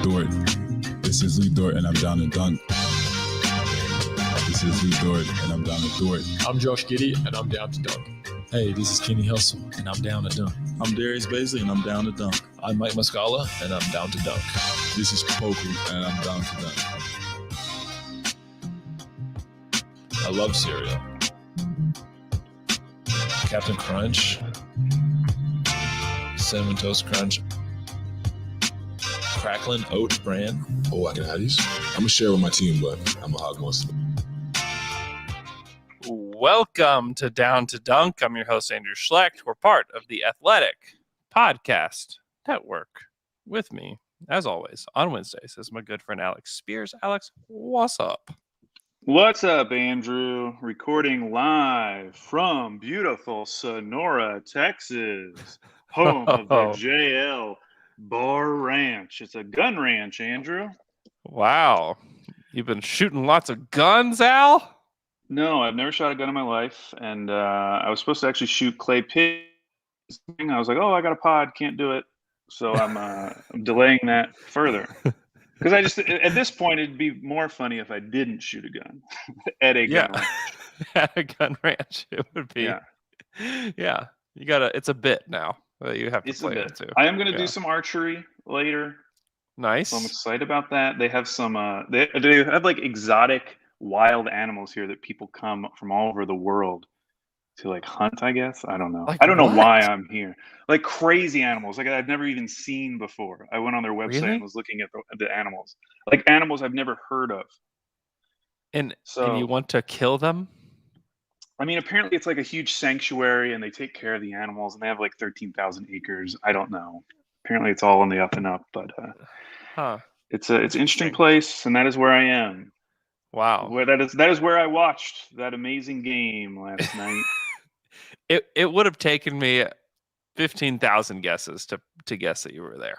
Dort. This is Lee Dort, and I'm down to dunk. This is Lee Dort, and I'm down to Dort. I'm Josh Giddey, and I'm down to dunk. Hey, this is Kenny Hustle, and I'm down to dunk. I'm Darius Baisley, and I'm down to dunk. I'm Mike Muscala, and I'm down to dunk. This is Kapoku, and I'm down to dunk. I love cereal. Captain Crunch, Cinnamon Toast Crunch, Cracklin Oat Bran. Oh, I can have these. I'm going to share with my team, but I'm going to hog most of them. Welcome to Down to Dunk. I'm your host, Andrew Schlecht. We're part of the Athletic Podcast Network. With me, as always, on Wednesdays is my good friend Alex Spears. Alex, what's up? What's up, Andrew? Recording live from beautiful Sonora, Texas, home of the JL Bar Ranch. It's a gun ranch, Andrew. Wow. You've been shooting lots of guns, Al? No, I've never shot a gun in my life, and I was supposed to actually shoot clay pigs. I was like, oh, I got a pod, can't do it. So I'm delaying that further. Because I just, at this point, it'd be more funny if I didn't shoot a gun at a gun ranch. At a gun ranch, it would be. Yeah. You gotta. It's a bit now that you have to play it too. I am going to do some archery later. Nice. So I'm excited about that. They have some. They have like exotic wild animals here that people come from all over the world to like hunt, I guess. I don't know. Like I don't know what? why I'm here. Like crazy animals, like I've never even seen before. I went on their website Really? and was looking at the animals, like animals I've never heard of. And So you want to kill them? I mean, apparently it's like a huge sanctuary, and they take care of the animals, and they have like 13,000 acres. I don't know. Apparently it's all on the up and up, but it's an interesting place, and that is where I am. Wow. Where that is where I watched that amazing game last night. It would have taken me 15,000 guesses to guess that you were there.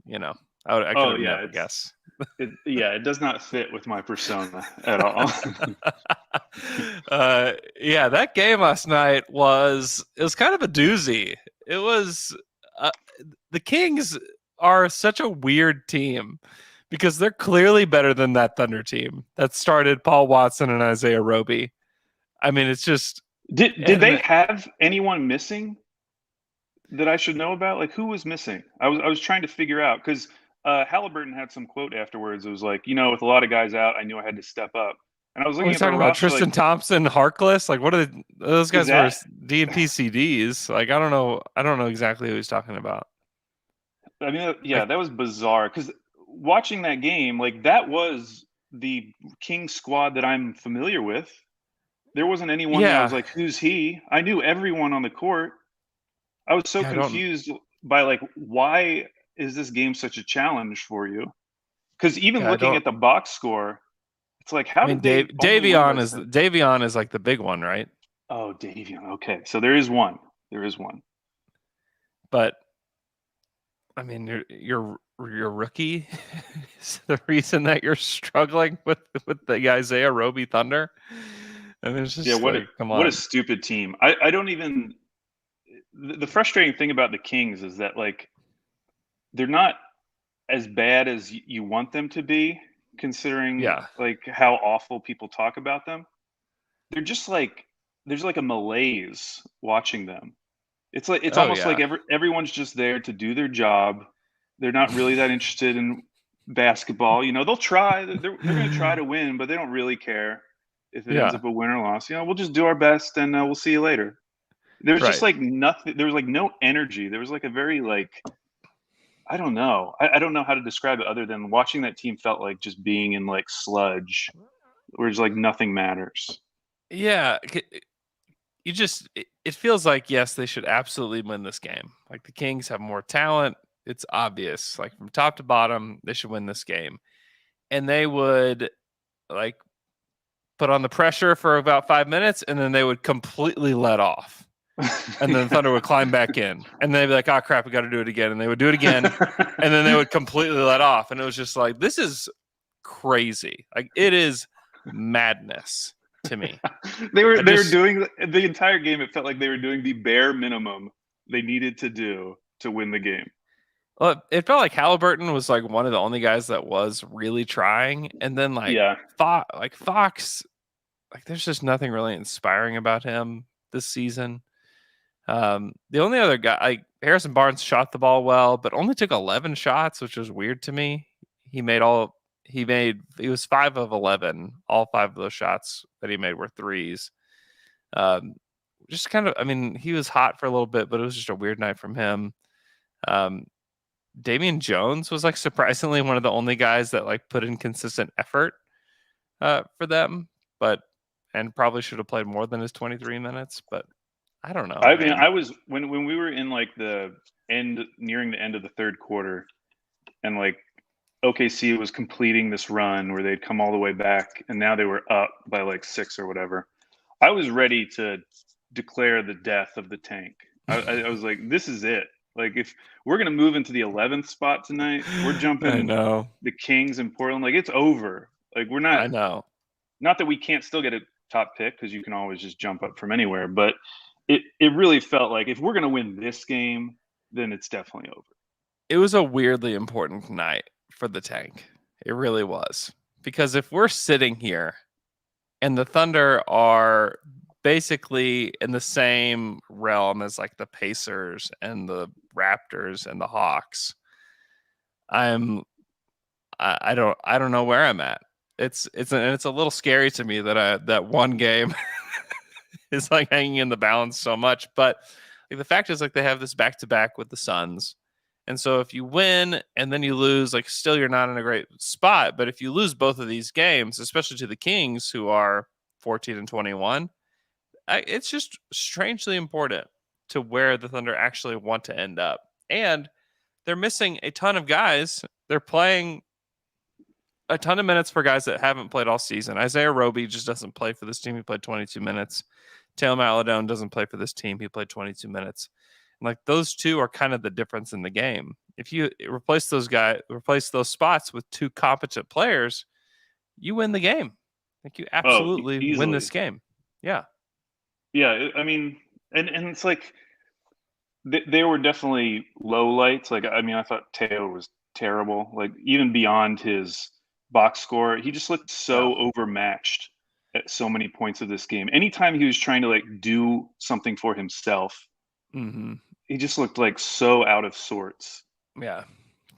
You know, I could have never guessed. It does not fit with my persona at all. That game last night was kind of a doozy. It was the Kings are such a weird team because they're clearly better than that Thunder team that started Paul Watson and Isaiah Roby. I mean, it's just did they have anyone missing that I should know about? Like, who was missing? I was trying to figure out because Halliburton had some quote afterwards. It was like, with a lot of guys out, I knew I had to step up. And I was looking at talking about roster, Tristan Thompson, Harkless. Like, what are those guys? Were DNP CDs. Like, I don't know exactly who he's talking about. I mean, that was bizarre because watching that game, like that was the Kings squad that I'm familiar with. There wasn't anyone that I was like, who's he? I knew everyone on the court. I was so confused by like, why is this game such a challenge for you? Because even looking at the box score, it's like, Davion is like the big one, right? Oh, Davion. Okay, so there is one. But I mean, your rookie is the reason that you're struggling with the Isaiah Roby Thunder. I mean, it's just come on. What a stupid team. I don't even. The frustrating thing about the Kings is that like they're not as bad as you want them to be, considering like how awful people talk about them. They're just like there's like a malaise watching them. It's like almost like everyone's just there to do their job. They're not really that interested in basketball. They'll try. They're going to try to win, but they don't really care if it ends up a win or loss. We'll just do our best, and we'll see you later. There's just like nothing. There was like no energy. There was like a very like, I don't know. I don't know how to describe it other than watching that team felt like just being in like sludge, where it's like nothing matters. Yeah. It feels like, yes, they should absolutely win this game. Like the Kings have more talent. It's obvious. Like from top to bottom, they should win this game. And they would like put on the pressure for about 5 minutes, and then they would completely let off. And then the Thunder would climb back in. And they'd be like, oh, crap, we got to do it again. And they would do it again. And then they would completely let off. And it was just like, this is crazy. Like, it is madness to me. They were doing the entire game. It felt like they were doing the bare minimum they needed to do to win the game. Well, it felt like Halliburton was like one of the only guys that was really trying, and then Yeah. Fox, like there's just nothing really inspiring about him this season. The only other guy, like Harrison Barnes, shot the ball well, but only took 11 shots, which was weird to me. He was 5 of 11. All 5 of those shots that he made were threes. Just kind of, I mean, he was hot for a little bit, but it was just a weird night from him. Damian Jones was like surprisingly one of the only guys that like put in consistent effort for them, and probably should have played more than his 23 minutes, but I don't know. I mean, I was when we were in like nearing the end of the third quarter, and like OKC was completing this run where they'd come all the way back, and now they were up by like 6 or whatever. I was ready to declare the death of the tank. I was like, this is it. Like, if we're gonna move into the 11th spot tonight, we're jumping the Kings in Portland. Like, it's over. Like, we're not. I know. Not that we can't still get a top pick, because you can always just jump up from anywhere, but it really felt like if we're gonna win this game, then it's definitely over. It was a weirdly important night for the tank. It really was. Because if we're sitting here and the Thunder are basically in the same realm as like the Pacers and the Raptors and the Hawks, I don't know where I'm at. It's a little scary to me that one game is like hanging in the balance so much. But like the fact is, like, they have this back-to-back with the Suns. And so if you win and then you lose, like, still you're not in a great spot. But if you lose both of these games, especially to the Kings, who are 14-21, it's just strangely important to where the Thunder actually want to end up. And they're missing a ton of guys. They're playing a ton of minutes for guys that haven't played all season. Isaiah Roby just doesn't play for this team. He played 22 minutes. Taylor Maladone doesn't play for this team. He played 22 minutes. And like, those two are kind of the difference in the game. If you replace those spots with 2 competent players, you win the game. Like, you absolutely win this game. Yeah. Yeah. I mean, and it's like they were definitely low lights. Like, I mean, I thought Teo was terrible. Like, even beyond his box score, he just looked so overmatched at so many points of this game. Anytime he was trying to like do something for himself, he just looked like so out of sorts. Yeah,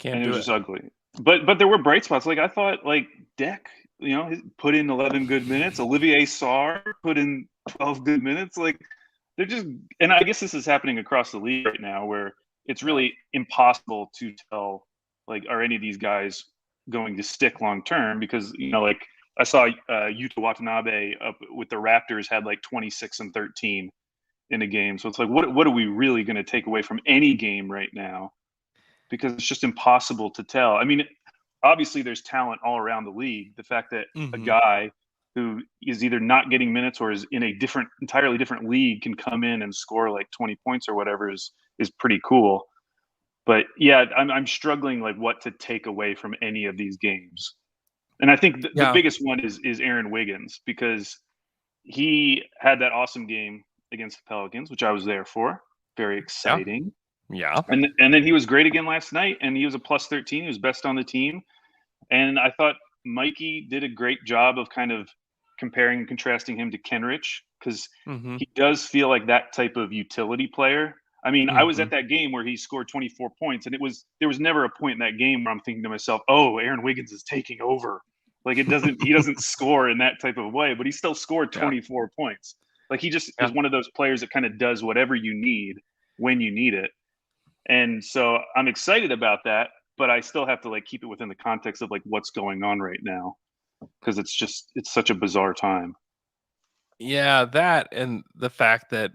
and it was just ugly. But there were bright spots. Like, I thought, like, Deck, put in 11 good minutes. Olivier Sarr put in 12 good minutes. Like, they're just, and I guess this is happening across the league right now, where it's really impossible to tell, like, are any of these guys going to stick long term? Because, like, I saw Yuta Watanabe up with the Raptors had like 26 and 13 in a game. So it's like, what are we really going to take away from any game right now? Because it's just impossible to tell. I mean, obviously there's talent all around the league. The fact that a guy who is either not getting minutes or is in a entirely different league can come in and score like 20 points or whatever is pretty cool. But yeah, I'm struggling like what to take away from any of these games. And I think the biggest one is Aaron Wiggins, because he had that awesome game against the Pelicans, which I was there for. Very exciting. Yeah. And then he was great again last night, and he was a plus 13. He was best on the team. And I thought Mikey did a great job of kind of comparing and contrasting him to Kenrich, because he does feel like that type of utility player. I mean, I was at that game where he scored 24 points, and there was never a point in that game where I'm thinking to myself, oh, Aaron Wiggins is taking over. Like, he doesn't score in that type of way, but he still scored 24 points. Like, he just is one of those players that kind of does whatever you need when you need it. And so I'm excited about that, but I still have to like keep it within the context of like what's going on right now, because it's such a bizarre time. Yeah, that, and the fact that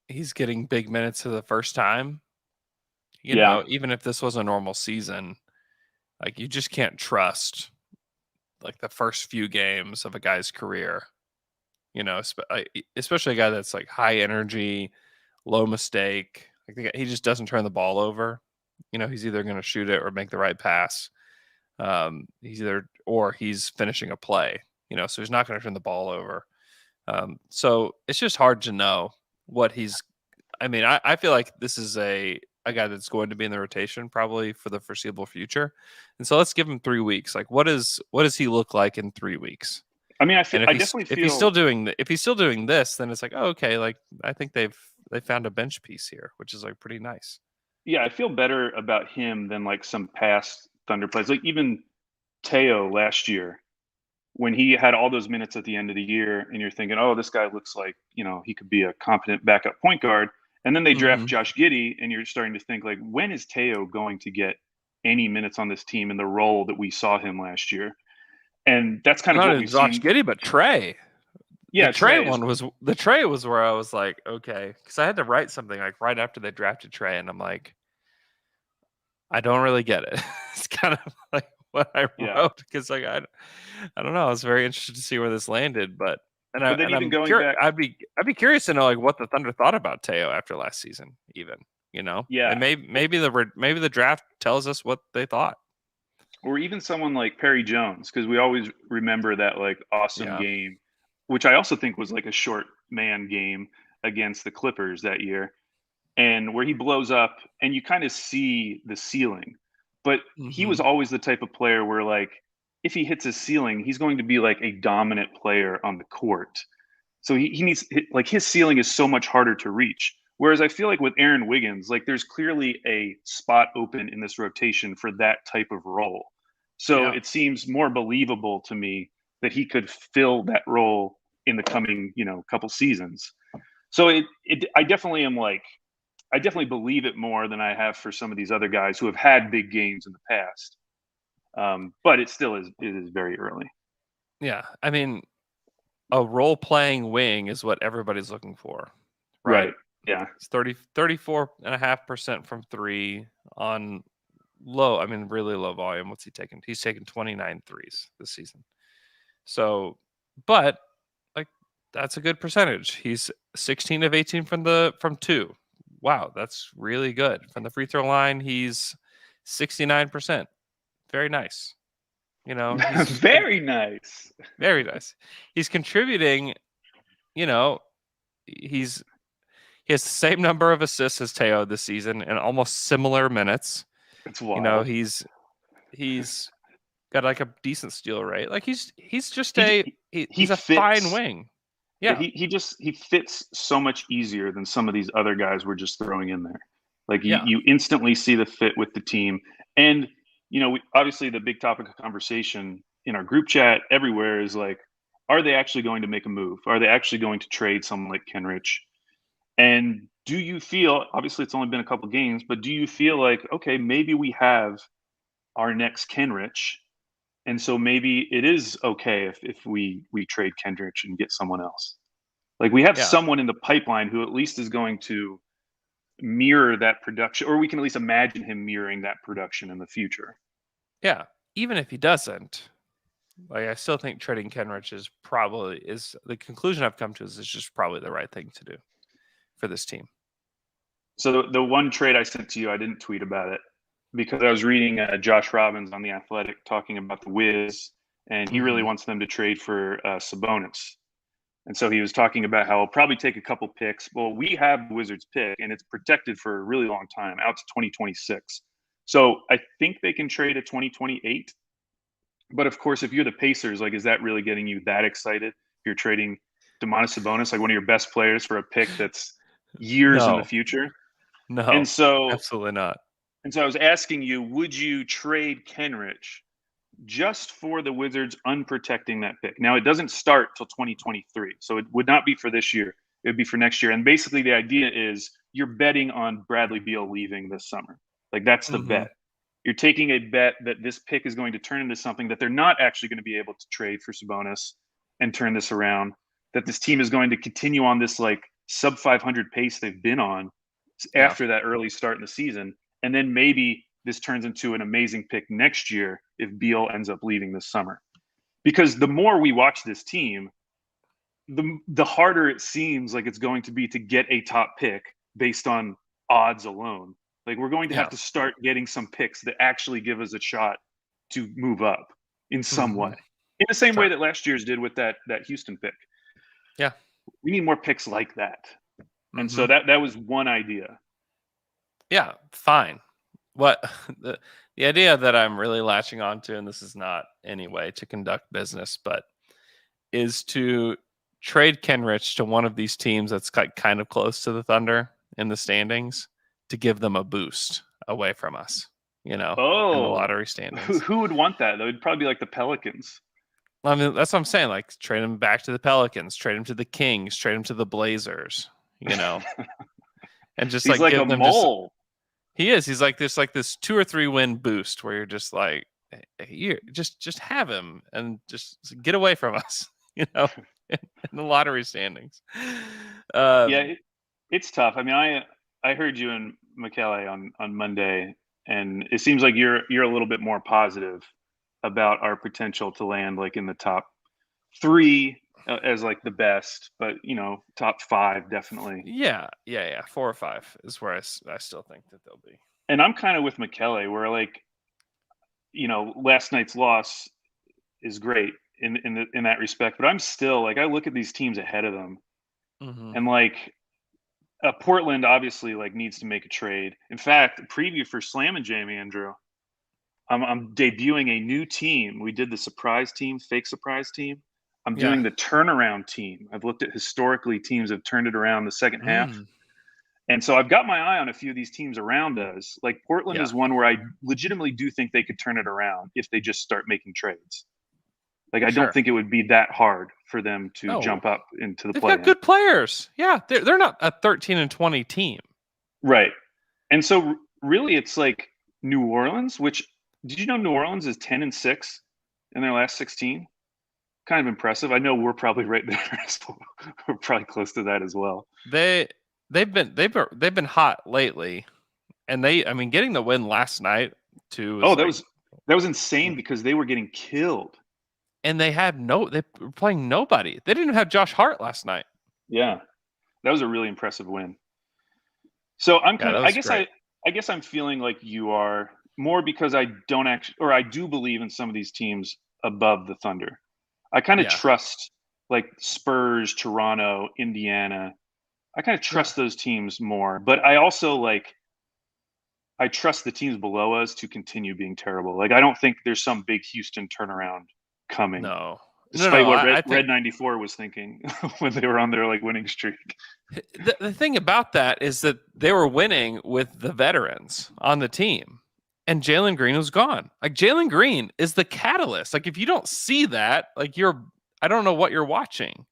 he's getting big minutes for the first time. You know, even if this was a normal season, like, you just can't trust like the first few games of a guy's career. Especially a guy that's like high energy, low mistake. Like, he just doesn't turn the ball over. He's either going to shoot it or make the right pass. He's finishing a play. So he's not going to turn the ball over. So it's just hard to know what he's. I mean, I feel like this is a a guy that's going to be in the rotation probably for the foreseeable future. And so let's give him 3 weeks. Like, what does he look like in 3 weeks? I mean, If he's still doing this, then it's like, oh, okay, like I think they found a bench piece here, which is like pretty nice. Yeah, I feel better about him than like some past Thunder plays. Like even Teo last year, when he had all those minutes at the end of the year, and you're thinking, oh, this guy looks like, he could be a competent backup point guard. And then they draft Josh Giddey, and you're starting to think, like, when is Teo going to get any minutes on this team in the role that we saw him last year? And that's kind of not what we've Josh seen. Giddey, but Trey. Yeah, the Trey was where I was like, okay, because I had to write something like right after they drafted Trey, and I'm like, I don't really get it. It's kind of like what I wrote because like I don't know. I was very interested to see where this landed, but I'd be curious to know like what the Thunder thought about Teo after last season, even Yeah, and maybe the draft tells us what they thought, or even someone like Perry Jones, because we always remember that like awesome game, which I also think was like a short man game against the Clippers that year, and where he blows up and you kind of see the ceiling. But he was always the type of player where like if he hits his ceiling, he's going to be like a dominant player on the court. So he needs, like, his ceiling is so much harder to reach. Whereas I feel like with Aaron Wiggins, like there's clearly a spot open in this rotation for that type of role. So it seems more believable to me that he could fill that role in the coming, couple seasons. So I definitely I definitely believe it more than I have for some of these other guys who have had big games in the past. But it is very early. Yeah. I mean, a role-playing wing is what everybody's looking for. Right. Yeah. It's 34.5% from three on really low volume. What's he taking? He's taken 29 threes this season. So, but like that's a good percentage. He's 16 of 18 from two. Wow, that's really good. From the free throw line, he's 69%. Very nice. Very nice. Very nice. He's contributing, he has the same number of assists as Teo this season and almost similar minutes. It's wild. He's got like a decent steal rate. Like he's just he's a fine wing. Yeah. He fits so much easier than some of these other guys we're just throwing in there. Like you instantly see the fit with the team. And obviously the big topic of conversation in our group chat everywhere is like, are they actually going to make a move? Are they actually going to trade someone like Kenrich? And do you feel, obviously it's only been a couple games, but do you feel like, okay, maybe we have our next Kenrich, and so maybe it is okay if we trade Kenrich and get someone else? Like we have someone in the pipeline who at least is going to mirror that production, or we can at least imagine him mirroring that production in the future. Yeah. Even if he doesn't, like I still think trading Kenrich is the conclusion I've come to is just probably the right thing to do for this team. So the one trade I sent to you, I didn't tweet about it because I was reading Josh Robbins on The Athletic talking about the Wiz, and he really wants them to trade for Sabonis. And so he was talking about how it'll probably take a couple picks. Well, we have the Wizards pick, and it's protected for a really long time, out to 2026. So I think they can trade at 2028. But of course, if you're the Pacers, like, is that really getting you that excited? If you're trading Domantas Sabonis, like one of your best players, for a pick that's years in the future? No, and so absolutely not. And so I was asking you, would you trade Kenrich just for the Wizards unprotecting that pick? Now, it doesn't start till 2023, so it would not be for this year. It would be for next year. And basically the idea is you're betting on Bradley Beal leaving this summer. Like that's the bet. You're taking a bet that this pick is going to turn into something that they're not actually going to be able to trade for Sabonis and turn this around, that this team is going to continue on this like sub 500 pace they've been on after that early start in the season. And then maybe this turns into an amazing pick next year if Beal ends up leaving this summer. Because the more we watch this team, the harder it seems like it's going to be to get a top pick based on odds alone. Like we're going to have to start getting some picks that actually give us a shot to move up in some way. In the same way that last year's did with that Houston pick. Yeah. We need more picks like that. And so that was one idea. Yeah, fine. What the idea that I'm really latching onto, and this is not any way to conduct business, but is to trade Kenrich to one of these teams that's kind of close to the Thunder in the standings to give them a boost away from us, in the lottery standings. Who would want that? That would probably be like the Pelicans. I mean, that's what I'm saying. Like, trade him back to the Pelicans, trade him to the Kings, trade him to the Blazers, and just He's like give a them mole. He is. He's like this 2 or 3 win boost where you're just like, here, just have him and just get away from us, in the lottery standings. It's tough. I mean, I heard you and Michele on Monday, and it seems like you're a little bit more positive about our potential to land like in the top 3 as like the best, but top 5 definitely. Yeah. 4 or 5 is where I still think that they'll be. And I'm kind of with Michele, where like, last night's loss is great in that respect, but I'm still like, I look at these teams ahead of them, and like Portland obviously like needs to make a trade. In fact, preview for Slam and Jamie, Andrew, I'm debuting a new team. We did the surprise team, fake surprise team. I'm doing the turnaround team. I've looked at historically teams have turned it around the second half. And so I've got my eye on a few of these teams around us. Like Portland is one where I legitimately do think they could turn it around if they just start making trades. Like I don't think it would be that hard for them to jump up into the play. They've got good players. Yeah, they're not a 13-20 team. Right. And so really it's like New Orleans, which did you know New Orleans is 10-6 in their last 16? Kind of impressive. I know we're probably right there. So we're probably close to that as well. They've been hot lately, and getting the win last night too. That was insane because they were getting killed, and they were playing nobody. They didn't even have Josh Hart last night. Yeah, that was a really impressive win. So I'm I guess I'm feeling like you are more because I do believe in some of these teams above the Thunder. I kind of trust like Spurs, Toronto, Indiana. I kind of trust those teams more, but I also I trust the teams below us to continue being terrible. Like I don't think there's some big Houston turnaround coming. No. Despite what Red 94 was thinking when they were on their winning streak. The thing about that is that they were winning with the veterans on the team, and Jalen Green was gone. Like Jalen Green is the catalyst. Like if you don't see that, like I don't know what you're watching.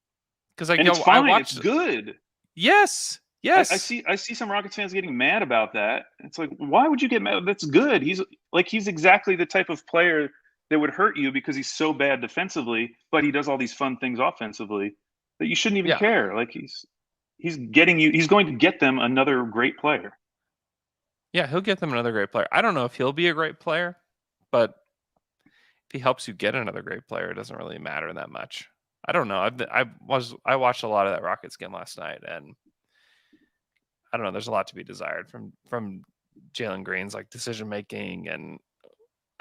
Because it's fine. It's good. Yes. I see some Rockets fans getting mad about that. It's like, why would you get mad? That's good. He's exactly the type of player that would hurt you because he's so bad defensively, but he does all these fun things offensively that you shouldn't even care. Like he's going to get them another great player. Yeah, he'll get them another great player. I don't know if he'll be a great player, but if he helps you get another great player, it doesn't really matter that much. I don't know. I watched a lot of that Rockets game last night, and I don't know. There's a lot to be desired from Jalen Green's decision making, and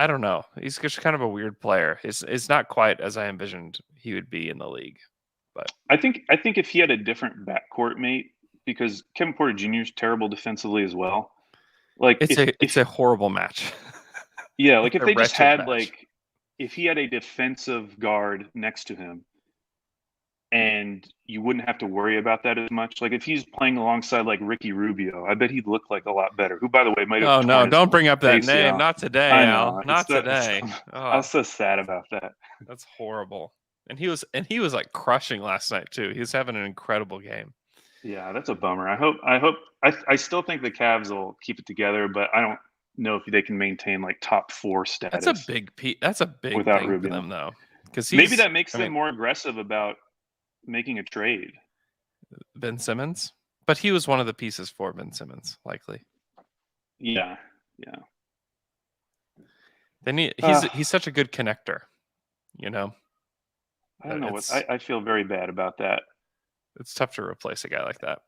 I don't know. He's just kind of a weird player. It's not quite as I envisioned he would be in the league. But I think if he had a different backcourt mate, because Kevin Porter Jr. is terrible defensively as well. Like it's a horrible match. Yeah, like if they just had if he had a defensive guard next to him, and you wouldn't have to worry about that as much. Like if he's playing alongside Ricky Rubio, I bet he'd look like a lot better. Who, by the way, might have. Oh no! Don't bring up that name. Not today, Al. Not today. I was so sad about that. That's horrible. And he was crushing last night too. He was having an incredible game. Yeah, that's a bummer. I still think the Cavs will keep it together, but I don't know if they can maintain top 4 status. That's a big That's a big without thing Rubio. for them though, because maybe that makes them more aggressive about making a trade. Ben Simmons, but he was one of the pieces for Ben Simmons, likely. Yeah. Then he's such a good connector, I don't know I feel very bad about that. It's tough to replace a guy like that.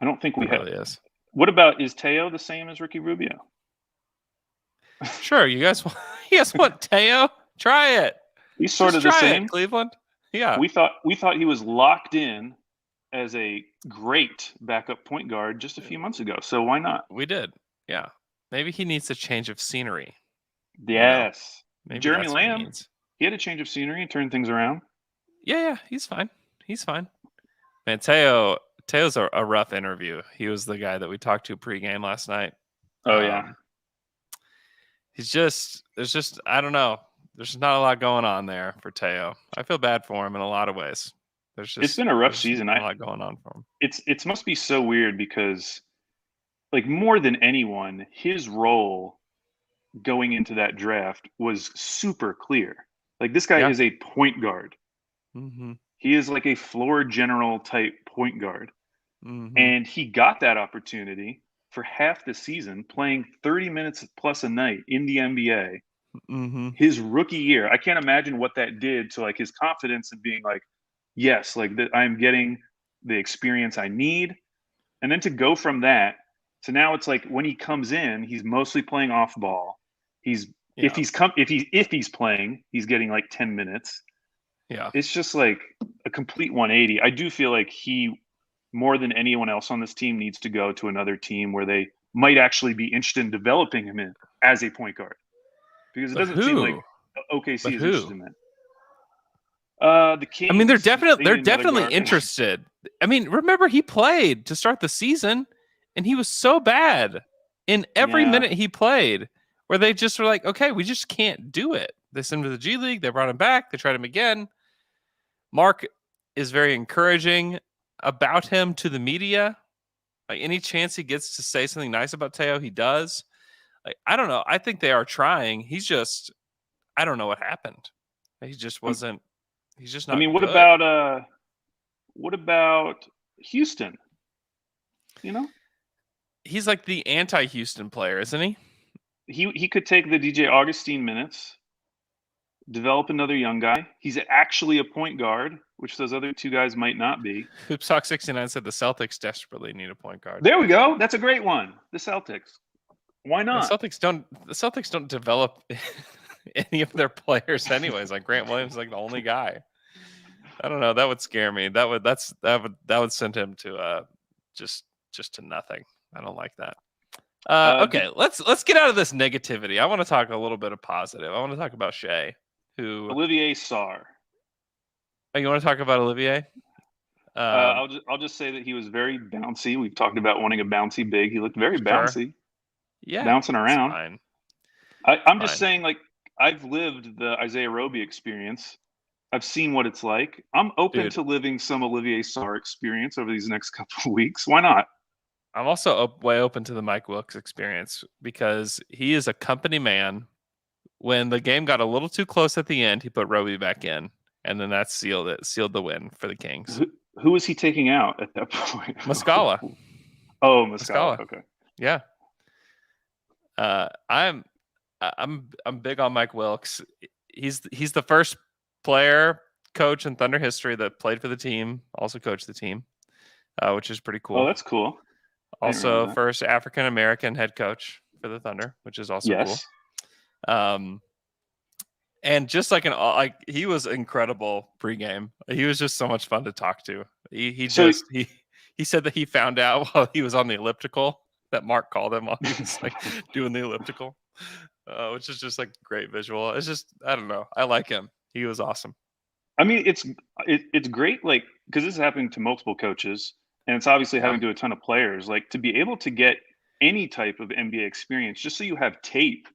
I don't think really is. What about, is Teo the same as Ricky Rubio? Sure, you guys want Teo? Try it. He's sort of the same. Cleveland. Yeah. We thought he was locked in as a great backup point guard just a few months ago. So why not? We did. Yeah. Maybe he needs a change of scenery. Yes. Maybe Jeremy that's what he Lamb, needs. he had a change of scenery and turned things around. Yeah, he's fine. He's fine. Man, Teo's a rough interview. He was the guy that we talked to pregame last night. Oh, yeah. There's just, I don't know. There's just not a lot going on there for Teo. I feel bad for him in a lot of ways. It's been a rough season. A lot going on for him. It must be so weird because, like, more than anyone, his role going into that draft was super clear. Like, this guy is a point guard. Mm-hmm. He is like a floor general type point guard. Mm-hmm. And he got that opportunity for half the season, playing 30 minutes plus a night in the NBA. Mm-hmm. His rookie year. I can't imagine what that did to like his confidence and being like, yes, like I'm getting the experience I need. And then to go from that to now, it's like when he comes in, he's mostly playing off ball. If he's playing, he's getting like 10 minutes. Yeah. It's just like a complete 180. I do feel like he, more than anyone else on this team, needs to go to another team where they might actually be interested in developing him in as a point guard. Because it doesn't seem like OKC is interested in that. The Kings. I mean, they're definitely interested. I mean, remember he played to start the season, and he was so bad in every minute he played, where they just were like, okay, we just can't do it. They sent him to the G League. They brought him back. They tried him again. Mark is very encouraging about him to the media. Like any chance he gets to say something nice about Teo, he does. Like, I don't know. I think they are trying. He's just, I don't know what happened. He just wasn't. He's just not. I mean, what about Houston? You know, he's like the anti-Houston player, isn't he? He could take the DJ Augustine minutes, develop another young guy. He's actually a point guard, which those other two guys might not be. Hoopsock69 said the Celtics desperately need a point guard. There we go. That's a great one. The Celtics. Why not? The Celtics don't develop any of their players anyways. Like Grant Williams is like the only guy. I don't know. That would scare me. That would send him to just to nothing. I don't like that. Okay, let's get out of this negativity. I want to talk a little bit of positive. I want to talk about Shai, Olivier Sarr. Oh, you want to talk about Olivier? I'll just say that he was very bouncy. We've talked about wanting a bouncy big. He looked very bouncy. Yeah, bouncing around. Fine. I'm just saying, like, I've lived the Isaiah Roby experience. I've seen what it's like. I'm open to living some Olivier Sarr experience over these next couple of weeks. Why not? I'm also way open to the Mike Wilkes experience because he is a company man. When the game got a little too close at the end, he put Roby back in, and then that sealed the win for the Kings. Who was he taking out at that point? Muscala. Oh, Muscala. Okay. Yeah. I'm big on Mike Wilkes. He's the first player coach in Thunder history that played for the team, also coached the team, which is pretty cool. Oh, that's cool. Also, first African American head coach for the Thunder, which is also cool. And just like he was incredible pregame. He was just so much fun to talk to. He said that he found out while he was on the elliptical that Mark called him while he was like doing the elliptical, which is just like great visual. It's just, I don't know. I like him. He was awesome. I mean, it's great, like, because this is happening to multiple coaches, and it's obviously happening to a ton of players. Like, to be able to get any type of NBA experience, just so you have tape,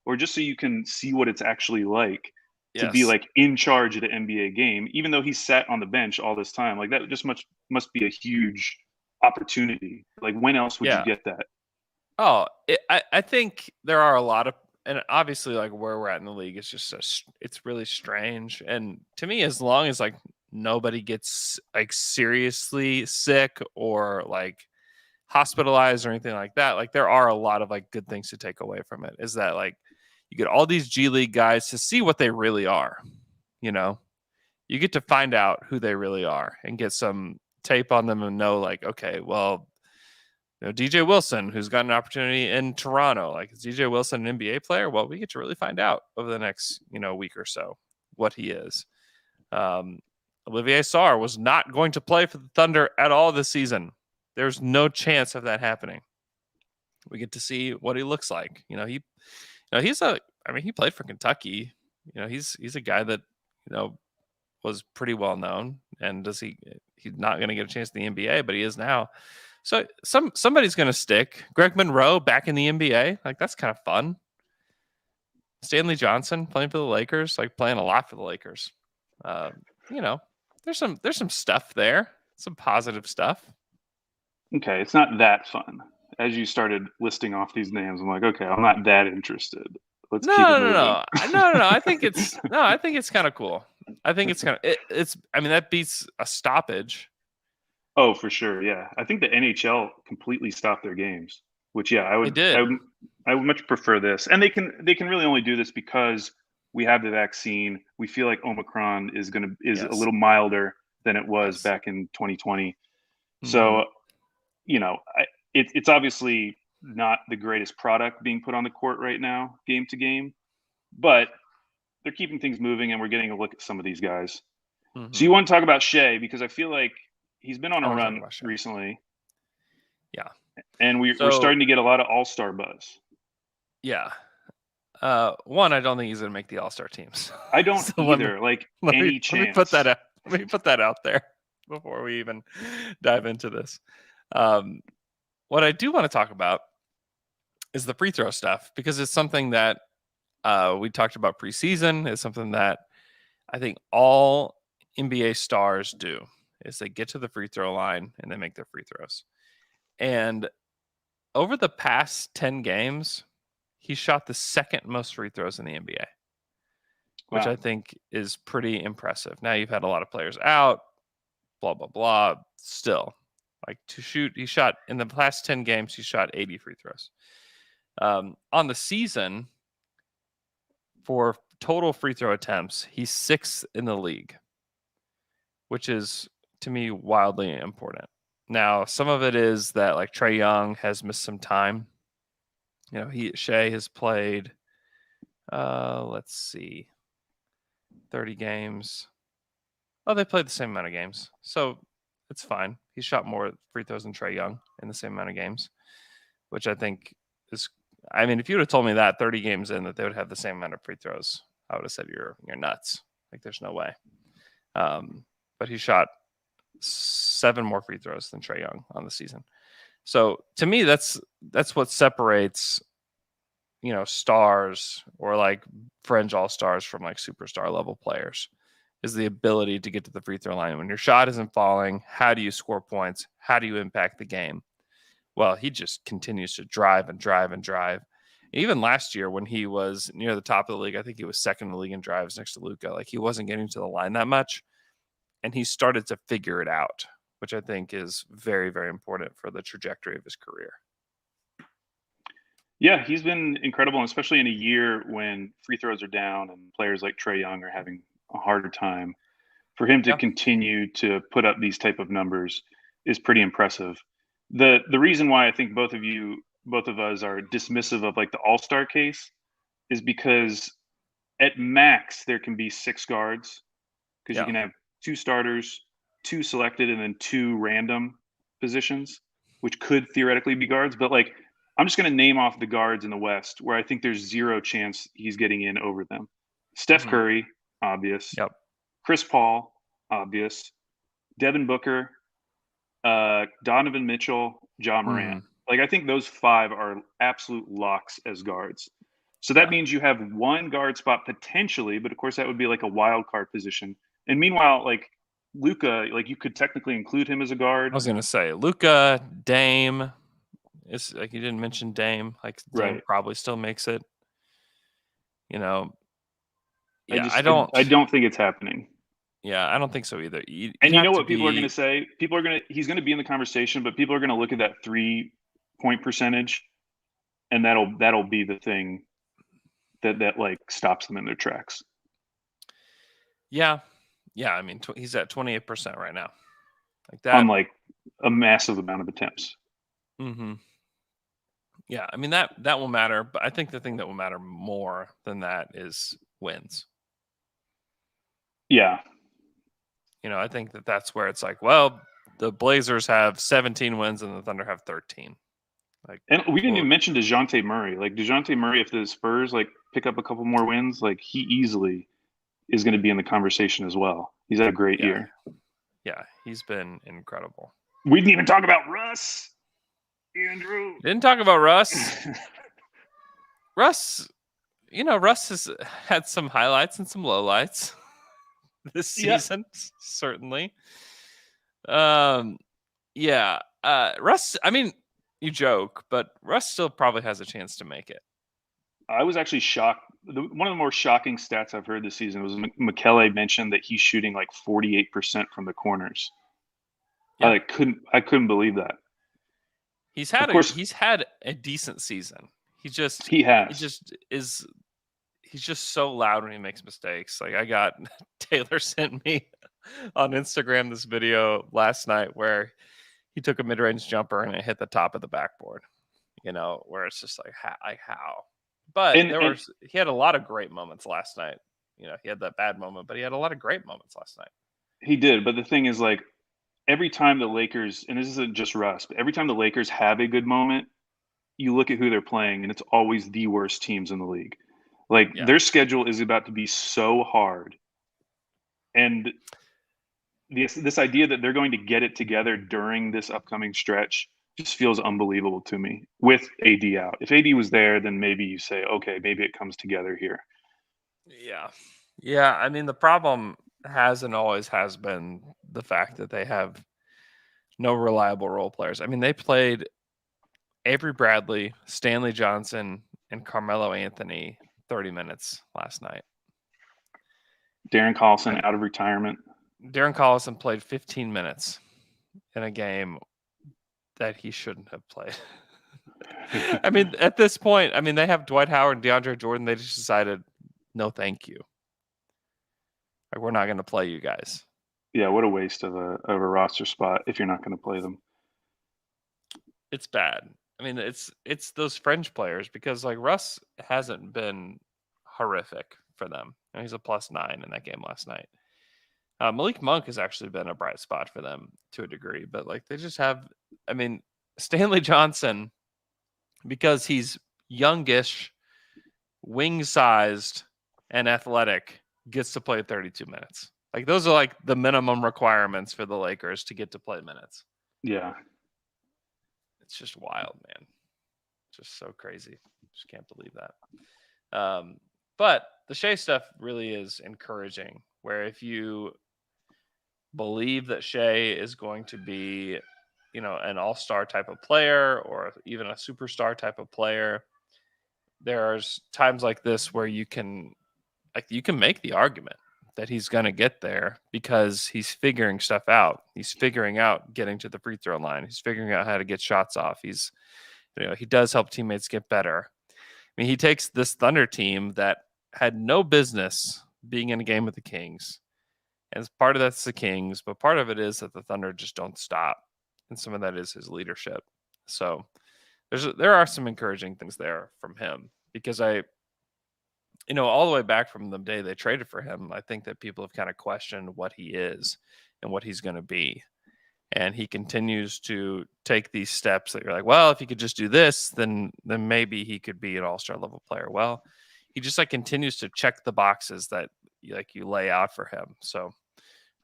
or just so you can see what it's actually like to be like in charge of the NBA game, even though he sat on the bench all this time. Like, that just must be a huge opportunity. Like, when else would you get that? Oh, I think there are a lot of, and obviously like where we're at in the league is just it's really strange. And to me, as long as like nobody gets like seriously sick or like hospitalized or anything like that, like there are a lot of like good things to take away from it. Is that like you get all these G League guys to see what they really are. You know, you get to find out who they really are and get some tape on them and know like, okay, well, you know, DJ Wilson, who's got an opportunity in Toronto, like is DJ Wilson an NBA player? Well, we get to really find out over the next, week or so what he is. Olivier Sarr was not going to play for the Thunder at all this season. There's no chance of that happening. We get to see what he looks like. He played for Kentucky. He's a guy that, was pretty well known. And he's not going to get a chance in the NBA, but he is now. So somebody's going to stick. Greg Monroe back in the NBA. Like, that's kind of fun. Stanley Johnson playing for the Lakers, like playing a lot for the Lakers. There's some stuff there, some positive stuff. Okay, it's not that fun. As you started listing off these names, I'm like, okay, I'm not that interested. Let's keep it moving. No. I think it's kind of cool. I think it's kind of it's. I mean, that beats a stoppage. Oh, for sure. Yeah, I think the NHL completely stopped their games, which I would. They did. I would much prefer this, and they can really only do this because we have the vaccine. We feel like Omicron is a little milder than it was back in 2020. Mm-hmm. So, it's obviously not the greatest product being put on the court right now, game to game, but they're keeping things moving, and we're getting a look at some of these guys. Mm-hmm. So you want to talk about Shai, because I feel like he's been on a run recently. Yeah. And we're starting to get a lot of all-star buzz. Yeah. One, I don't think he's going to make the all-star teams. I don't either. Let me put that out. Let me put that out there before we even dive into this. What I do want to talk about is the free throw stuff, because it's something that we talked about preseason. It's something that I think all NBA stars do, is they get to the free throw line and they make their free throws. And over the past 10 games, he shot the second most free throws in the NBA, which I think is pretty impressive. Now, you've had a lot of players out, blah, blah, blah. Still, he shot in the past 10 games, he shot 80 free throws. On the season, for total free throw attempts, he's 6th in the league, which is, to me, wildly important. Now, some of it is that Trae Young has missed some time. Shai has played, 30 games. Oh, they played the same amount of games, so it's fine. He shot more free throws than Trae Young in the same amount of games, which I think is. I mean, if you would have told me that 30 games in that they would have the same amount of free throws, I would have said you're nuts. There's no way. But he shot 7 more free throws than Trae Young on the season. So to me, that's what separates, stars or fringe all-stars from superstar level players, is the ability to get to the free throw line. When your shot isn't falling, how do you score points? How do you impact the game? Well, he just continues to drive and drive and drive. Even last year, when he was near the top of the league, I think he was 2nd in the league in drives next to Luka. He wasn't getting to the line that much, and he started to figure it out, which I think is very, very important for the trajectory of his career. Yeah, he's been incredible, especially in a year when free throws are down and players like Trae Young are having a harder time. For him to continue to put up these type of numbers is pretty impressive. The reason why I think both of us are dismissive of the all-star case is because at max there can be 6 guards, because you can have 2 starters, 2 selected, and then 2 random positions, which could theoretically be guards. But I'm just going to name off the guards in the West where I think there's 0 chance he's getting in over them. Steph Curry, obvious. Yep. Chris Paul, obvious. Devin Booker, Donovan Mitchell, Ja Morant. I think those 5 are absolute locks as guards. So that means you have 1 guard spot potentially, but of course that would be a wild card position. And meanwhile, Luka, you could technically include him as a guard. I was going to say Luka, Dame. It's you didn't mention Dame. Dame probably still makes it. I don't think it's happening. Yeah, I don't think so either. You know what people are going to say? He's going to be in the conversation, but people are going to look at that 3-point percentage, and that'll be the thing that stops them in their tracks. Yeah. I mean, he's at 28% right now. That on a massive amount of attempts. Mm-hmm. Yeah, I mean that will matter, but I think the thing that will matter more than that is wins. Yeah. I think that's where it's well, the Blazers have 17 wins and the Thunder have 13. And we didn't even mention DeJounte Murray. Like DeJounte Murray, if the Spurs like pick up a couple more wins, like he easily is going to be in the conversation as well. He's had a great year. Yeah, he's been incredible. We didn't even talk about Russ. Andrew. Didn't talk about Russ. Russ has had some highlights and some lowlights this season, certainly. Russ, I mean, you joke, but Russ still probably has a chance to make it. I was actually shocked. One of the more shocking stats I've heard this season was Michele mentioned that he's shooting like 48% from the corners. Yeah. I couldn't believe that. He's had a decent season. He's just so loud when he makes mistakes. Like Taylor sent me on Instagram this video last night where he took a mid-range jumper and it hit the top of the backboard. Where it's just like how. But he had a lot of great moments last night. He had that bad moment, but he had a lot of great moments last night. He did, but the thing is, like, every time the Lakers, and this isn't just Russ, but every time the Lakers have a good moment, you look at who they're playing, and it's always the worst teams in the league. Like, their schedule is about to be so hard. And this idea that they're going to get it together during this upcoming stretch just feels unbelievable to me with AD out. If AD was there, then maybe you say, okay, maybe it comes together here. Yeah. Yeah. I mean, the problem has and always has been the fact that they have no reliable role players. I mean, they played Avery Bradley, Stanley Johnson, and Carmelo Anthony 30 minutes last night. Darren Collison out of retirement. Darren Collison played 15 minutes in a game that he shouldn't have played. I mean, at this point, they have Dwight Howard and DeAndre Jordan. They just decided, no, thank you. Like, we're not going to play you guys. Yeah, what a waste of a roster spot if you're not going to play them. It's bad. I mean, it's those fringe players because like Russ hasn't been horrific for them. He's a +9 in that game last night. Malik Monk has actually been a bright spot for them to a degree, but like they just have, Stanley Johnson, because he's youngish, wing-sized, and athletic, gets to play 32 minutes. Like those are like the minimum requirements for the Lakers to get to play minutes. Yeah. It's just wild, man. Just so crazy. Just can't believe that. But the Shai stuff really is encouraging, where if you believe that Shai is going to be, an all-star type of player or even a superstar type of player, there's times like this where you can make the argument that he's going to get there because he's figuring stuff out. He's figuring out getting to the free throw line. He's figuring out how to get shots off. He's, he does help teammates get better. I mean, he takes this Thunder team that had no business being in a game with the Kings. And part of that's the Kings, but part of it is that the Thunder just don't stop. And some of that is his leadership. So there are some encouraging things there from him because all the way back from the day they traded for him, I think that people have kind of questioned what he is and what he's going to be. And he continues to take these steps that you're like, well, if he could just do this, then maybe he could be an all-star level player. Well, he just continues to check the boxes that you lay out for him. So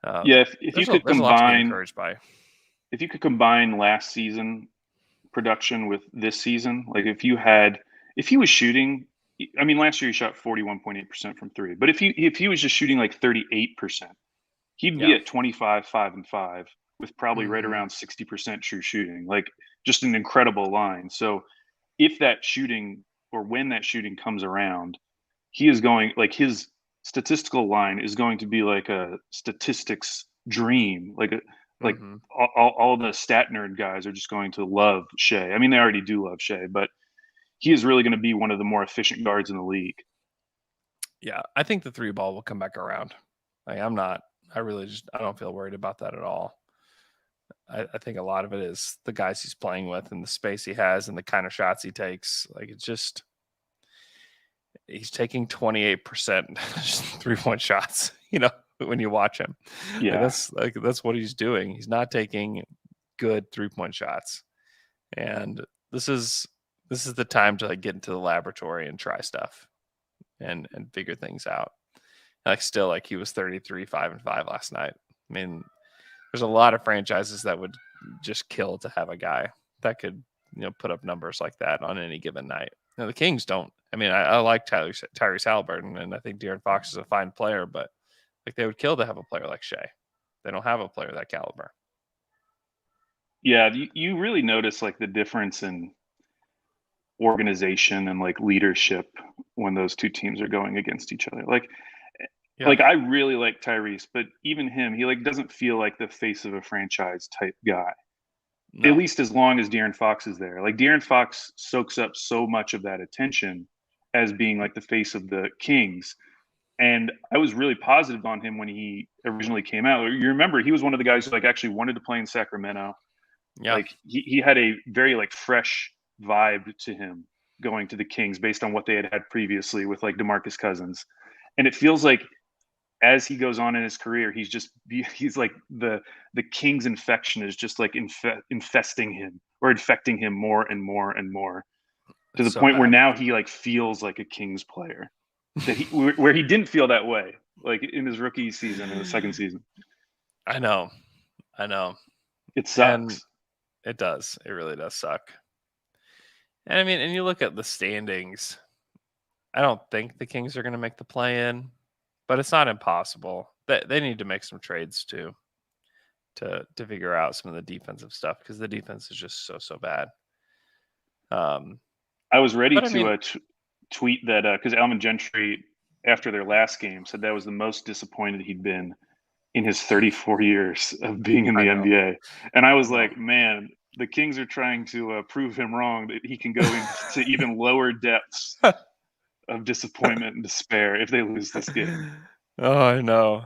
if you could combine, encouraged by. If you could combine last season production with this season, like if he was shooting, last year he shot 41.8% from three, but if he was just shooting like 38%, he'd be at 25, 5 and 5 with probably right around 60% true shooting, like just an incredible line. So if that shooting or when that shooting comes around, he is going, like his statistical line is going to be like a statistics dream. All the stat nerd guys are just going to love Shai. They already do love Shai, but he is really going to be one of the more efficient guards in the league. Yeah, I think the three ball will come back around. I don't feel worried about that at all. I think a lot of it is the guys he's playing with and the space he has and the kind of shots he takes. Like it's just, he's taking 28% 3-point shots, when you watch him. Yeah. That's what he's doing. He's not taking good 3-point shots. And this is the time to like get into the laboratory and try stuff and figure things out. Like still, like he was 33, 5-5 last night. I mean, there's a lot of franchises that would just kill to have a guy that could, put up numbers like that on any given night. Now, the Kings don't. I mean, I like Tyrese Halliburton, and I think De'Aaron Fox is a fine player, but like they would kill to have a player like Shai. They don't have a player that caliber. Yeah, you really notice like the difference in organization and like leadership when those two teams are going against each other. Like I really like Tyrese, but even him, he like doesn't feel like the face of a franchise type guy. No. At least as long as De'Aaron Fox is there. Like De'Aaron Fox soaks up so much of that attention as being like the face of the Kings. And I was really positive on him when he originally came out. You remember he was one of the guys who like actually wanted to play in Sacramento. Yeah. Like he had a very like fresh vibe to him going to the Kings based on what they had previously with like DeMarcus Cousins. And it feels like as he goes on in his career, he's like the Kings infection is just like infesting him or infecting him more and more and more to the point where now he like feels like a Kings player that where he didn't feel that way like in his rookie season and the second season. I know. It sucks. And it does. It really does suck. And I mean, and you look at the standings. I don't think the Kings are going to make the play-in, but it's not impossible. They need to make some trades too to figure out some of the defensive stuff because the defense is just so bad. I was ready to tweet that because Alvin Gentry, after their last game, said that was the most disappointed he'd been in his 34 years of being in the NBA. And I was like, man, the Kings are trying to prove him wrong that he can go into even lower depths of disappointment and despair if they lose this game. Oh, I know.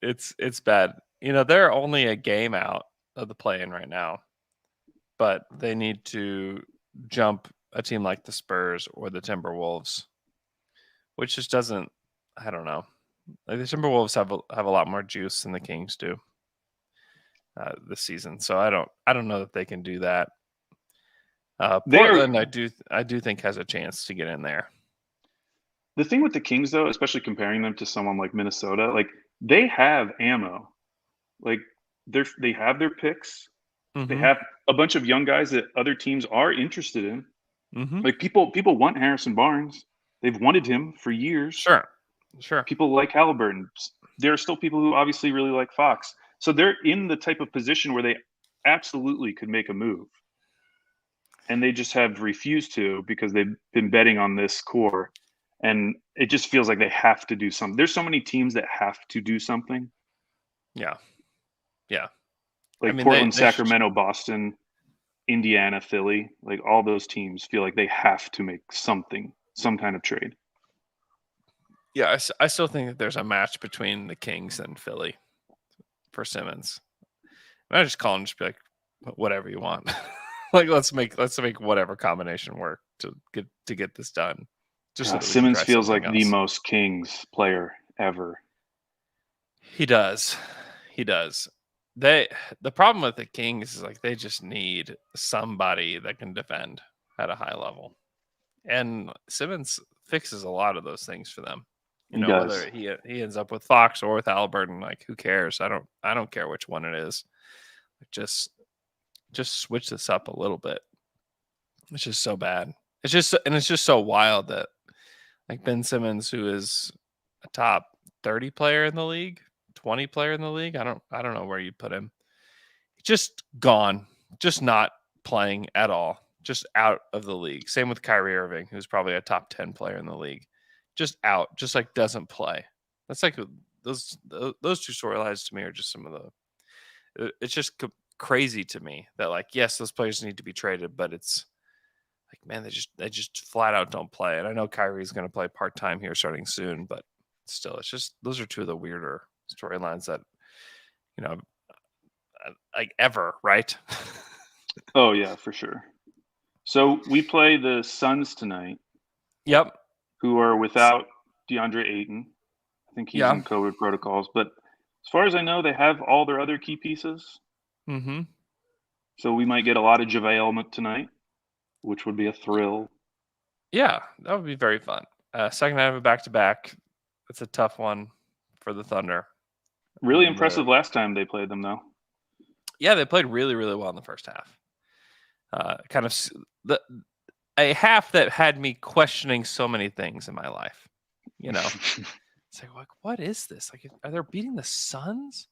It's bad. They're only a game out of the play-in right now, but they need to jump a team like the Spurs or the Timberwolves, which just doesn't, I don't know. Like the Timberwolves have a lot more juice than the Kings do this season. So I don't know that they can do that. Portland, I do think has a chance to get in there. The thing with the Kings, though, especially comparing them to someone like Minnesota, like they have ammo. Like they have their picks. Mm-hmm. They have a bunch of young guys that other teams are interested in. Mm-hmm. Like people want Harrison Barnes. They've wanted him for years. Sure. People like Halliburton. There are still people who obviously really like Fox. So they're in the type of position where they absolutely could make a move. And they just have refused to because they've been betting on this core. And it just feels like they have to do something. There's so many teams that have to do something. Yeah. Like Portland, Sacramento, Boston, Indiana, Philly. Like all those teams feel like they have to make some kind of trade. Yeah, I still think that there's a match between the Kings and Philly for Simmons. And I just call him, just be like, whatever you want. Like let's make whatever combination work to get this done. Just Simmons feels like the most Kings player ever. He does. The problem with the Kings is like they just need somebody that can defend at a high level. And Simmons fixes a lot of those things for them. Whether he ends up with Fox or with Halliburton, like who cares? I don't care which one it is. Just switch this up a little bit. It's just so bad. It's just so wild that like Ben Simmons, who is a top 30 player in the league, 20 player in the league. I don't know where you put him. Just gone. Just not playing at all. Just out of the league. Same with Kyrie Irving, who's probably a top 10 player in the league. Just out. Just like doesn't play. That's like those two storylines to me are just some of the. It's just crazy to me that like yes, those players need to be traded, but it's like man, they just flat out don't play. And I know Kyrie's going to play part time here starting soon, but still, it's just those are two of the weirder storylines that like ever, right? Oh yeah, for sure. So we play the Suns tonight. Yep. Who are without DeAndre Ayton. I think he's in COVID protocols, but as far as I know, they have all their other key pieces. Mm-hmm. So we might get a lot of JaVale tonight. which would be a thrill. Yeah, that would be very fun. Second night of a back-to-back. It's a tough one for the Thunder. Really impressive last time they played them, though. Yeah, they played really, really well in the first half. A half that had me questioning so many things in my life. It's like, what is this? Like, are they beating the Suns?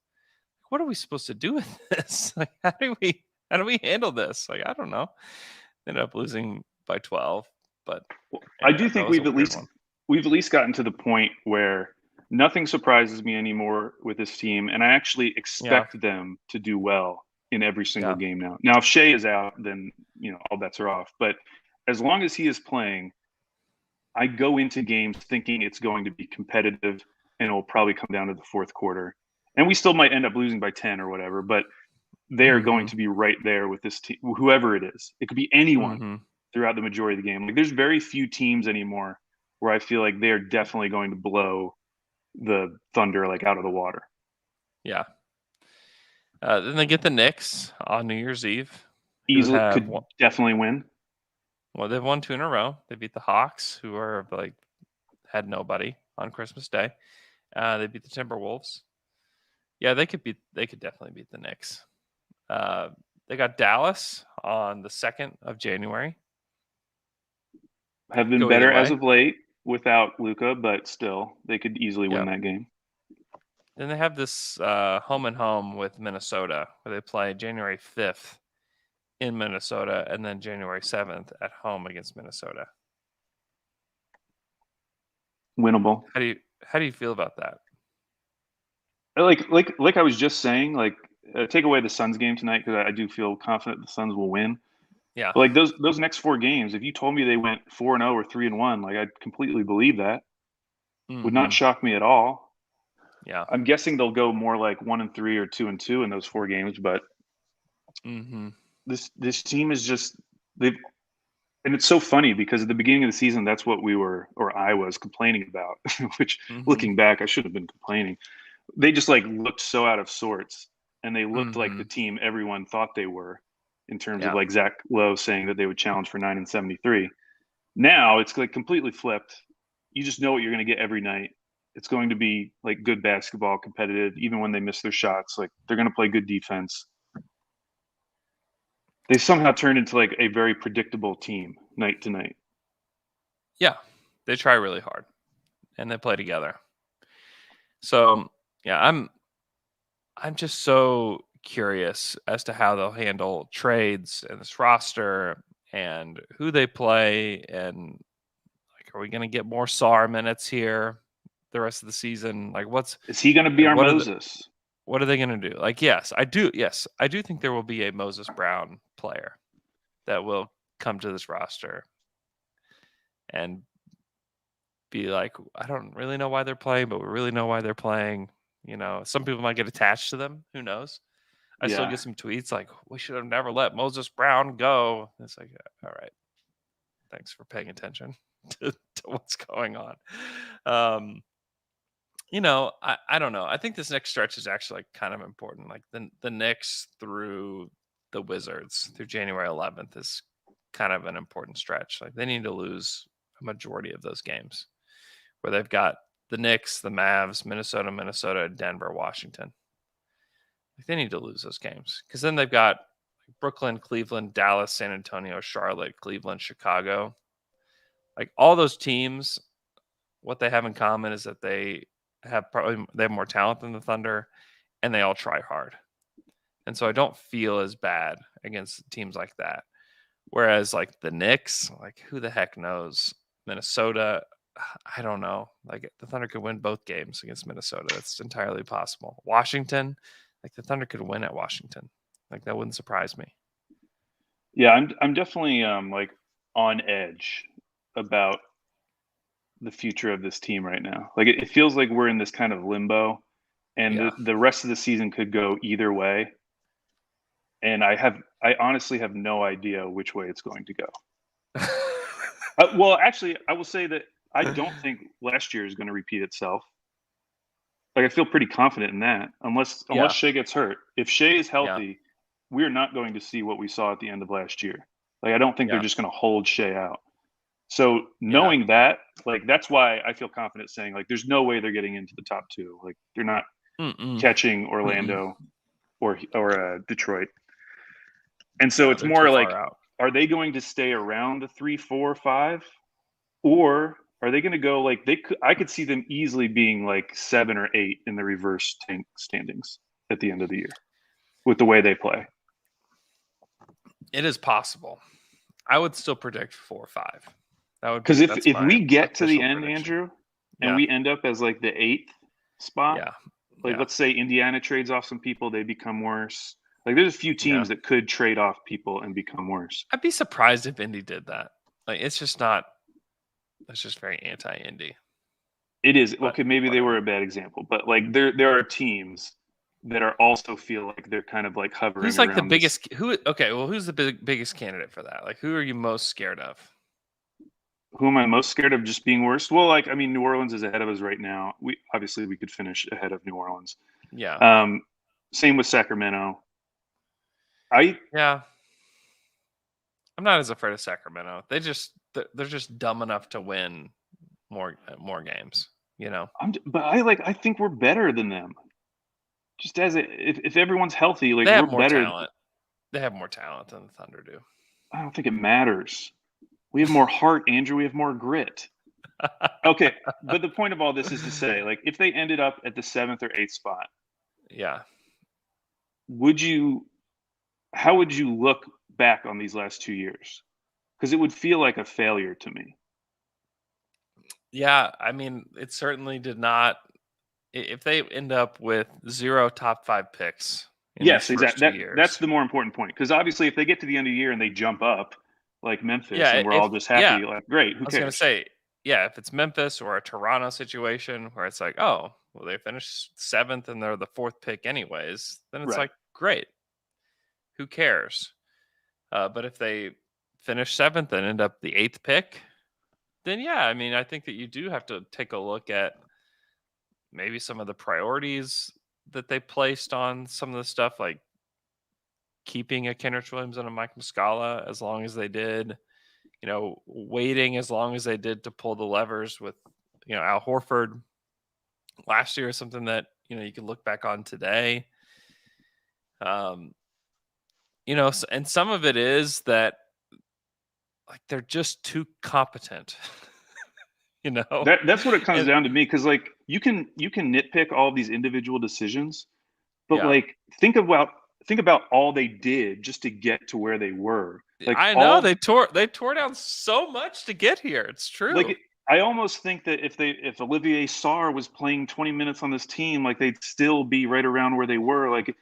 What are we supposed to do with this? Like, how do we handle this? Like, I don't know. Ended up losing by 12, but I do think we've at least gotten to the point where nothing surprises me anymore with this team, and I actually expect them to do well in every single game now. Now, if Shai is out, then all bets are off. But as long as he is playing, I go into games thinking it's going to be competitive, and it will probably come down to the fourth quarter. And we still might end up losing by 10 or whatever, but they are going to be right there with this team, whoever it is. It could be anyone throughout the majority of the game. Like, there's very few teams anymore where I feel like they are definitely going to blow the Thunder out of the water. Yeah. Then they get the Knicks on New Year's Eve. Easily could definitely win. Well, they've won 2 in a row. They beat the Hawks, who are had nobody on Christmas Day. They beat the Timberwolves. Yeah, they could definitely beat the Knicks. They got Dallas on the 2nd of January. Have been better as of late without Luka, but still, they could easily win that game. Then they have this home and home with Minnesota, where they play January 5th in Minnesota, and then January 7th at home against Minnesota. Winnable. How do you feel about that? Like I was just saying, take away the Suns game tonight, because I do feel confident the Suns will win. Yeah. But those next 4 games, if you told me they went 4-0 or 3-1, I'd completely believe that. Would not shock me at all. Yeah. I'm guessing they'll go more 1-3 or 2-2 in those 4 games, but this team is just and it's so funny because at the beginning of the season, that's what I was complaining about, which looking back, I should have been complaining. They just looked so out of sorts, and they looked like the team everyone thought they were, in terms of Zach Lowe saying that they would challenge for 9-73. Now it's completely flipped. You just know what you're going to get every night. It's going to be good basketball, competitive, even when they miss their shots. They're going to play good defense. They somehow turned into a very predictable team night to night. Yeah, they try really hard, and they play together. So yeah, I'm just so curious as to how they'll handle trades and this roster and who they play, and are we going to get more SAR minutes here the rest of the season? Is he going to be our Moses? What are they going to do? Yes, I do think there will be a Moses Brown player that will come to this roster and be I don't really know why they're playing, but we really know why they're playing. Some people might get attached to them. Who knows? I still get some tweets we should have never let Moses Brown go. It's all right. Thanks for paying attention to what's going on. I don't know. I think this next stretch is actually kind of important. The Knicks through the Wizards through January 11th is kind of an important stretch. They need to lose a majority of those games, where they've got the Knicks, the Mavs, Minnesota, Denver, Washington. They need to lose those games, because then they've got Brooklyn, Cleveland, Dallas, San Antonio, Charlotte, Cleveland, Chicago. All those teams, what they have in common is that they have more talent than the Thunder, and they all try hard. And so I don't feel as bad against teams like that. Whereas the Knicks, who the heck knows? Minnesota, I don't know. The Thunder could win both games against Minnesota. That's entirely possible. Washington, the Thunder could win at Washington. That wouldn't surprise me. Yeah, I'm definitely on edge about the future of this team right now. It feels like we're in this kind of limbo, and the rest of the season could go either way. And I honestly have no idea which way it's going to go. Well, actually, I will say that I don't think last year is going to repeat itself. I feel pretty confident in that, unless Shai gets hurt. If Shai is healthy, we're not going to see what we saw at the end of last year. Like I don't think they're Yeah. just going to hold Shai out. So knowing that, like that's why I feel confident saying like there's no way they're getting into the top 2. Like they're not catching Orlando or Detroit. And so it's they're more too like, far out. are they going to stay around the 3, 4, 5, or are they going to go like I could see them easily being like 7 or 8 in the reverse tank standings at the end of the year with the way they play. It is possible. I would still predict 4 or 5. That would because be, if we get to the end, prediction. Andrew, and we end up as like the 8th spot, like let's say Indiana trades off some people, they become worse. Like there's a few teams that could trade off people and become worse. I'd be surprised if Indy did that. Like it's just not. It's just very anti-Indy. It is. Okay, maybe they were a bad example, but like there are teams that are also feel like they're kind of like hovering. Who's like the biggest? Who's the biggest candidate for that? Like who are you most scared of? Who am I most scared of just being worse? Well, like I mean, New Orleans is ahead of us right now. We could finish ahead of New Orleans. Yeah. Same with Sacramento. I'm not as afraid of Sacramento. They're just dumb enough to win more games. You know. But I think we're better than them. Just if everyone's healthy, like they have we're more better. Talent. They have more talent than the Thunder do. I don't think it matters. We have more heart, Andrew. We have more grit. Okay, but the point of all this is to say, like, if they ended up at the 7th or 8th spot, how would you look back on these last 2 years? Because it would feel like a failure to me. Yeah, I mean, it certainly did not. If they end up with 0 top 5 picks, yes, exactly. That's the more important point. Because obviously, if they get to the end of the year and they jump up, like Memphis, and we're all just happy, like great, who cares? I was going to say, if it's Memphis or a Toronto situation where it's like, oh, well, they finished 7th and they're the 4th pick anyways, then it's like, great, who cares? But if they finish 7th and end up the 8th pick, then I mean, I think that you do have to take a look at maybe some of the priorities that they placed on some of the stuff, like keeping a Kenrich Williams and a Mike Muscala as long as they did, waiting as long as they did to pull the levers with, Al Horford last year is something that, you can look back on today. And some of it is that like, they're just too competent. That's what it comes down to me. Cause like you can nitpick all of these individual decisions, but like, think about all they did just to get to where they were. Like I know they tore down so much to get here. It's true. Like I almost think that if Olivier Sarr was playing 20 minutes on this team, like they'd still be right around where they were. Like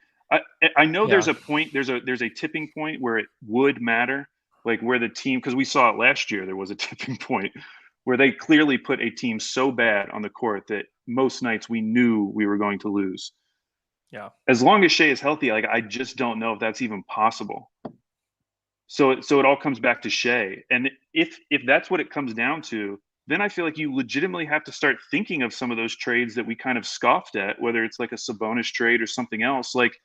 I know there's a point, there's a tipping point where it would matter, like where the team, because we saw it last year, there was a tipping point where they clearly put a team so bad on the court that most nights we knew we were going to lose. Yeah. As long as Shai is healthy, like I just don't know if that's even possible. So it all comes back to Shai. And if that's what it comes down to, then I feel like you legitimately have to start thinking of some of those trades that we kind of scoffed at, whether it's like a Sabonis trade or something else. Like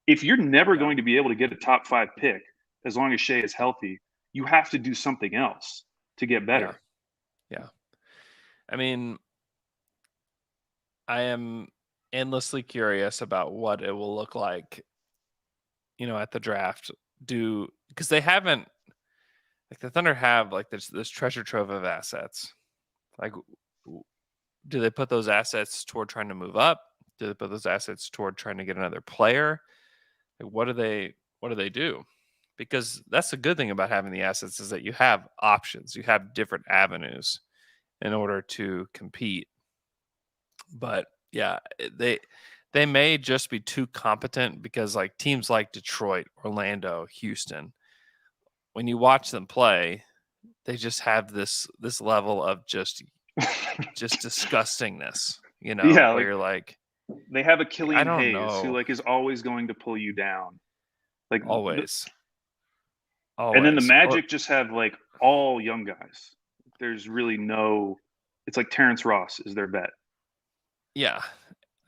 if you're never going to be able to get a top 5 pick, as long as Shai is healthy, you have to do something else to get better. Yeah. I mean, I am endlessly curious about what it will look like, at the draft. Because they haven't, like the Thunder have like this treasure trove of assets. Like, do they put those assets toward trying to move up? Do they put those assets toward trying to get another player? Like, what do they do? Because that's the good thing about having the assets is that you have options, you have different avenues in order to compete. But they may just be too competent because like teams like Detroit, Orlando, Houston, when you watch them play, they just have this level of just disgustingness, where you're like, they have a Killian Hayes know. who like is always going to pull you down. Like always. And then the Magic just have like all young guys. There's really it's like Terrence Ross is their bet. Yeah.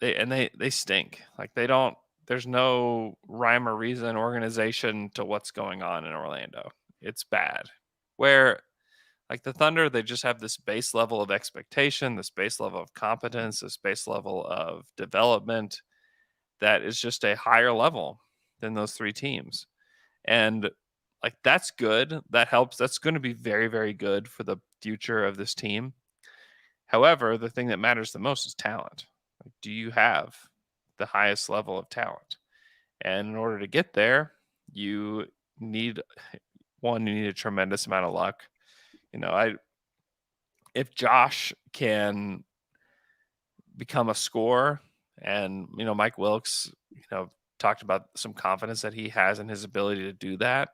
They stink. Like there's no rhyme or reason organization to what's going on in Orlando. it's bad. Where like the Thunder, they just have this base level of expectation, this base level of competence, this base level of development that is just a higher level than those three teams. And like that's good. That helps. That's going to be very, very good for the future of this team. However, the thing that matters the most is talent. Like, do you have the highest level of talent? And in order to get there, you need a tremendous amount of luck. If Josh can become a scorer, and Mike Wilkes, talked about some confidence that he has in his ability to do that,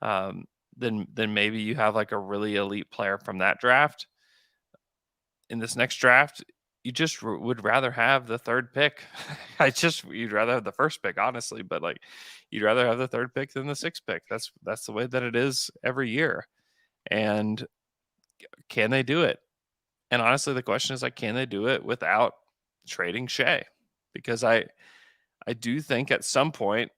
then maybe you have like a really elite player from that draft. In this next draft, you just would rather have the third pick. You'd rather have the first pick, honestly, but like you'd rather have the third pick than the sixth pick. That's the way that it is every year. And can they do it? And honestly, the question is like, can they do it without trading Shai? Because I do think at some point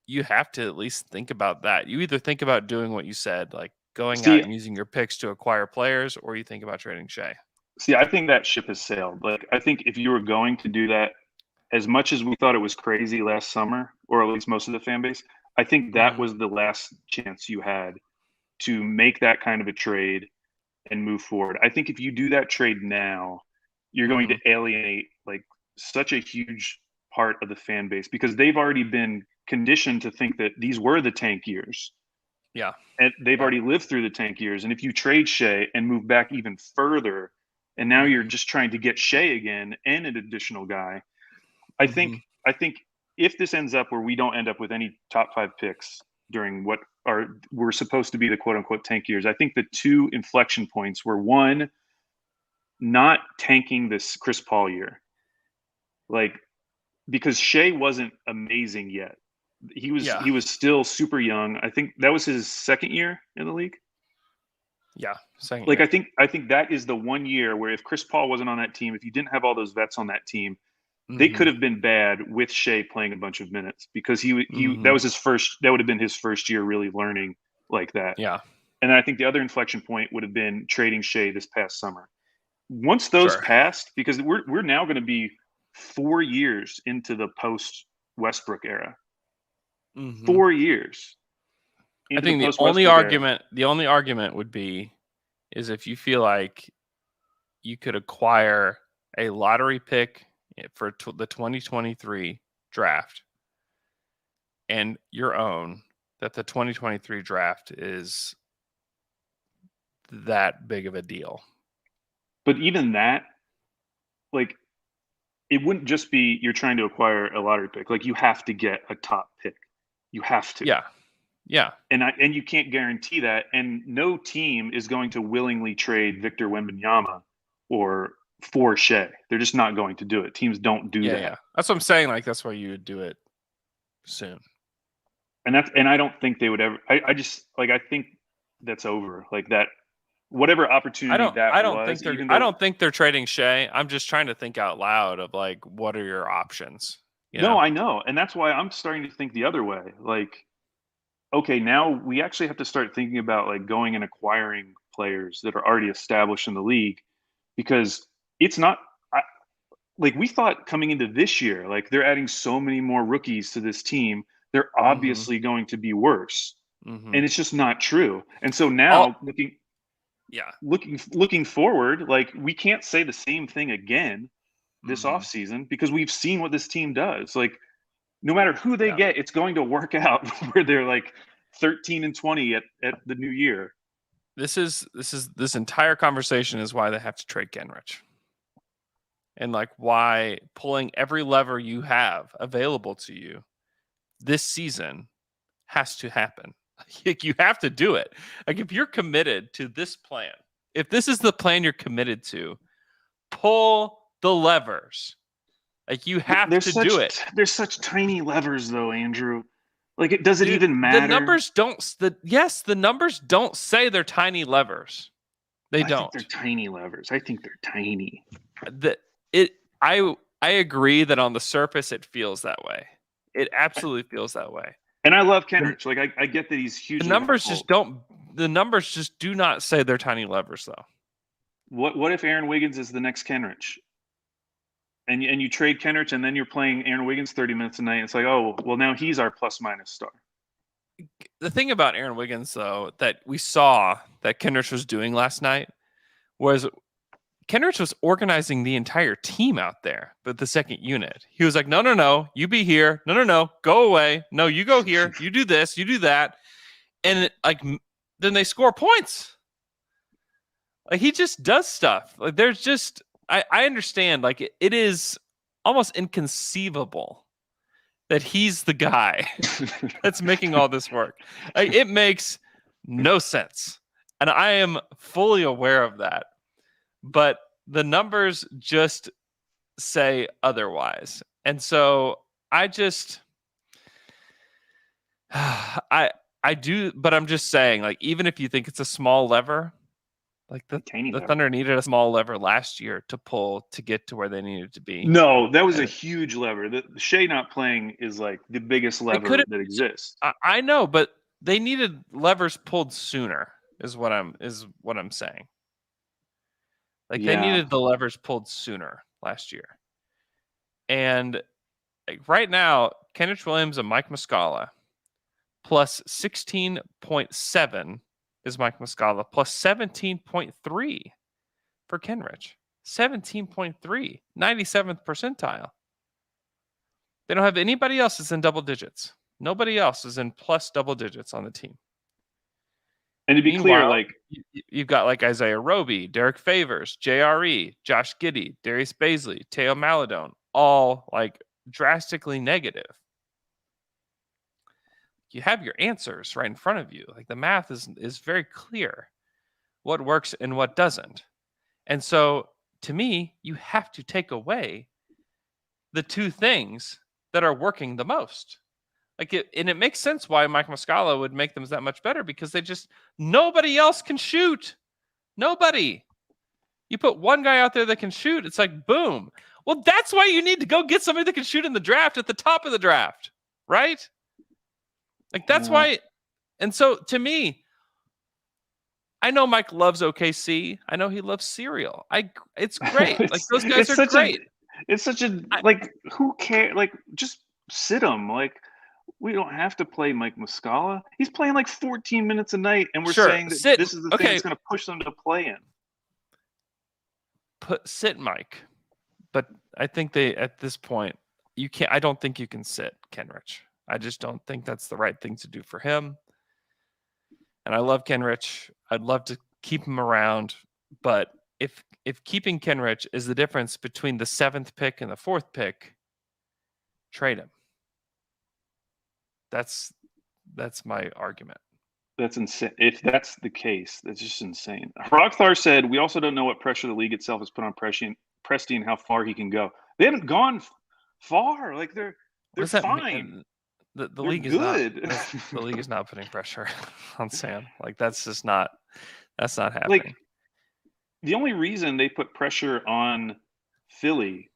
you have to at least think about that. You either think about doing what you said, like going out and using your picks to acquire players, or you think about trading Shai. See, I think that ship has sailed. Like, I think if you were going to do that, as much as we thought it was crazy last summer, or at least most of the fan base, I think that was the last chance you had to make that kind of a trade and move forward. I think if you do that trade now, you're going to alienate like such a huge part of the fan base, because they've already been conditioned to think that these were the tank years. Yeah. And they've already lived through the tank years. And if you trade Shai and move back even further, and now you're just trying to get Shai again and an additional guy, I think if this ends up where we don't end up with any top 5 picks during what we're supposed to be the quote unquote tank years, I think the two inflection points were, one, not tanking this Chris Paul year. Like, because Shai wasn't amazing yet. He was still super young. I think that was his second year in the league. Yeah, second like year. I think that is the one year where if Chris Paul wasn't on that team, if you didn't have all those vets on that team, they could have been bad with Shai playing a bunch of minutes, because that was his first. That would have been his first year really learning like that. Yeah. And I think the other inflection point would have been trading Shai this past summer. Once those passed, because we're now going to be 4 years into the post Westbrook era. 4 years. I think the only argument would be is if you feel like you could acquire a lottery pick for the 2023 draft and your own, that the 2023 draft is that big of a deal. But even that, like, it wouldn't just be you're trying to acquire a lottery pick. Like, you have to get a top pick. You have to. Yeah. And you can't guarantee that. And no team is going to willingly trade Victor Wembanyama for Shai. They're just not going to do it. Teams don't do that. Yeah. That's what I'm saying. Like, that's why you would do it soon. And I don't think they would ever. I think that's over. Like that. Whatever opportunity I don't think they're trading Shai. I'm just trying to think out loud of like, what are your options? No, I know. And that's why I'm starting to think the other way. Like, okay, now we actually have to start thinking about like going and acquiring players that are already established in the league, because it's not like we thought coming into this year, like they're adding so many more rookies to this team. They're obviously going to be worse. And it's just not true. And so now looking forward, like we can't say the same thing again this offseason, because we've seen what this team does. Like, no matter who they get, it's going to work out where they're like 13-20 at the new year. This entire conversation is why they have to trade Kenrich. And like why pulling every lever you have available to you this season has to happen. Like, you have to do it. Like, if you're committed to this plan, if this is the plan you're committed to, pull the levers. Like, you have to do it. There's such tiny levers though, Andrew. Like, does it even matter? The numbers don't say they're tiny levers. They don't. I think they're tiny levers. I think they're tiny. I agree that on the surface it feels that way. It absolutely feels that way. And I love Kenrich. Like I get that he's hugely The numbers helpful. just do not say they're tiny levers though. What if Aaron Wiggins is the next Kenrich? And you trade Kenrich, and then you're playing Aaron Wiggins 30 minutes a night. And it's like, oh, well, now he's our plus-minus star. The thing about Aaron Wiggins, though, that we saw that Kenrich was doing last night was Kenrich was organizing the entire team out there, but the second unit. He was like, no, you be here. No, go away. No, you go here. You do this. You do that. And then they score points. Like he just does stuff. Like there's just, I understand. Like it is almost inconceivable that he's the guy that's making all this work. Like, it makes no sense. And I am fully aware of that. But the numbers just say otherwise. And so I just I do, but I'm just saying, like, even if you think it's a small lever, like the Thunder needed a small lever last year to pull to get to where they needed to be. No, that was a huge lever. The Shai not playing is like the biggest lever that exists. I know, but they needed levers pulled sooner, is what I'm saying. Like they needed the levers pulled sooner last year. And like right now, Kenrich Williams and Mike Muscala plus 16.7 is Mike Muscala, plus 17.3 for Kenrich. 17.3, 97th percentile. They don't have anybody else that's in double digits. Nobody else is in plus double digits on the team. And to be clear, like you've got like Isaiah Roby, Derek Favors, JRE, Josh Giddey, Darius Baisley, Teo Maladone, all like drastically negative. You have your answers right in front of you. Like the math is very clear what works and what doesn't. And so to me, you have to take away the two things that are working the most. And it makes sense why Mike Muscala would make them that much better, because nobody else can shoot. Nobody. You put one guy out there that can shoot, it's like boom. Well, that's why you need to go get somebody that can shoot in the draft at the top of the draft, right? Like that's why. And so to me, I know Mike loves OKC. I know he loves cereal. It's great. Like those guys are great. It's such a like who cares? Like just sit him. Like we don't have to play Mike Muscala. He's playing like 14 minutes a night, and we're saying that this is the thing that's going to push them to play in. Sit Mike, but I think at this point you can't. I don't think you can sit Kenrich. I just don't think that's the right thing to do for him. And I love Kenrich. I'd love to keep him around, but if keeping Kenrich is the difference between the 7th pick and the 4th pick, trade him. That's my argument. That's insane. If that's the case, that's just insane. Rockthar said, we also don't know what pressure the league itself has put on Presti and how far he can go. They haven't gone far. Like they're fine. The league is good. The league is not putting pressure on Sam. Like that's not happening. Like the only reason they put pressure on Philly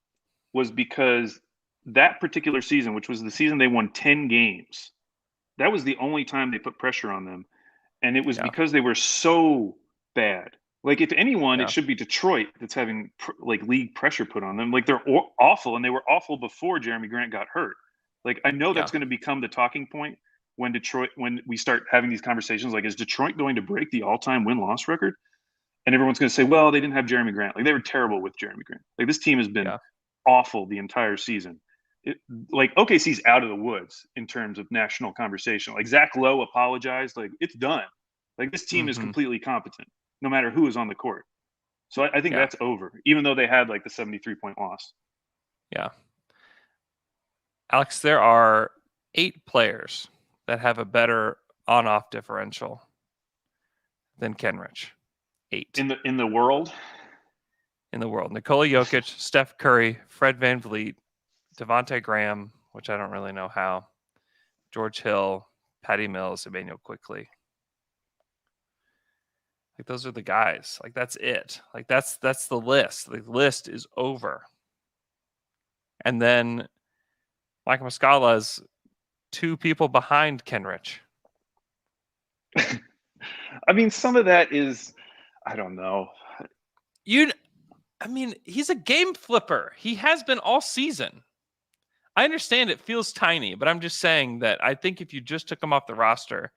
was because that particular season, which was the season they won 10 games, that was the only time they put pressure on them. And it was because they were so bad. Like if anyone, it should be Detroit that's having like league pressure put on them. Like they're awful, and they were awful before Jeremy Grant got hurt. Like I know that's going to become the talking point when we start having these conversations. Like, is Detroit going to break the all-time win-loss record? And everyone's going to say, well, they didn't have Jeremy Grant. Like they were terrible with Jeremy Grant. Like this team has been awful the entire season. Like OKC's out of the woods in terms of national conversation. Like Zach Lowe apologized. Like it's done. Like this team is completely competent, no matter who is on the court. So I think that's over, even though they had like the 73-point loss. Yeah. Alex, there are 8 players that have a better on-off differential than Kenrich. 8 in the world. In the world, Nikola Jokic, Steph Curry, Fred VanVleet, Devontae Graham, which I don't really know how, George Hill, Patty Mills, Emmanuel Quickley. Like those are the guys. Like that's it. Like that's the list. The list is over. And then Mike Muscala's 2 people behind Kenrich. I mean, some of that is, I don't know. He's a game flipper. He has been all season. I understand it feels tiny, but I'm just saying that I think if you just took him off the roster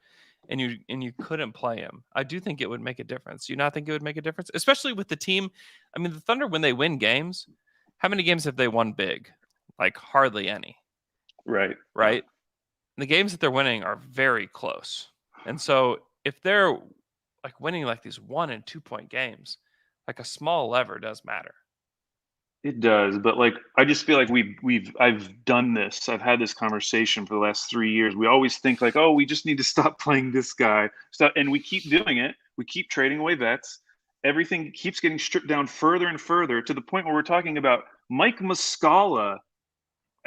and you couldn't play him, I do think it would make a difference. Do you not think it would make a difference? Especially with the team. I mean, the Thunder, when they win games, how many games have they won big? Like hardly any. Right. The games that they're winning are very close. And so if they're like winning like these 1 and 2 point games, like a small lever does matter. It does, but like I just feel like I've done this. I've had this conversation for the last 3 years. We always think like, oh, we just need to stop playing this guy. And we keep doing it. We keep trading away vets. Everything keeps getting stripped down further and further to the point where we're talking about Mike Muscala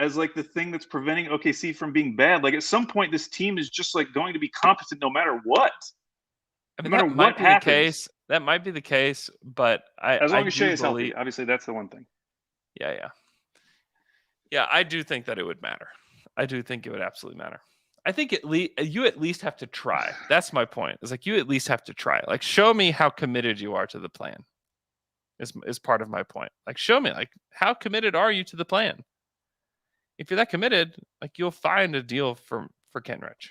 as like the thing that's preventing OKC from being bad. Like at some point, this team is just like going to be competent no matter what. I mean, no matter what happens. The case. That might be the case, but as long as Shai is healthy, obviously that's the one thing. Yeah, I do think that it would matter. I do think it would absolutely matter. I think you at least have to try. That's my point. It's like you at least have to try. Like show me how committed you are to the plan. Is part of my point. Like show me like how committed are you to the plan? If you're that committed, like you'll find a deal for Kenrich.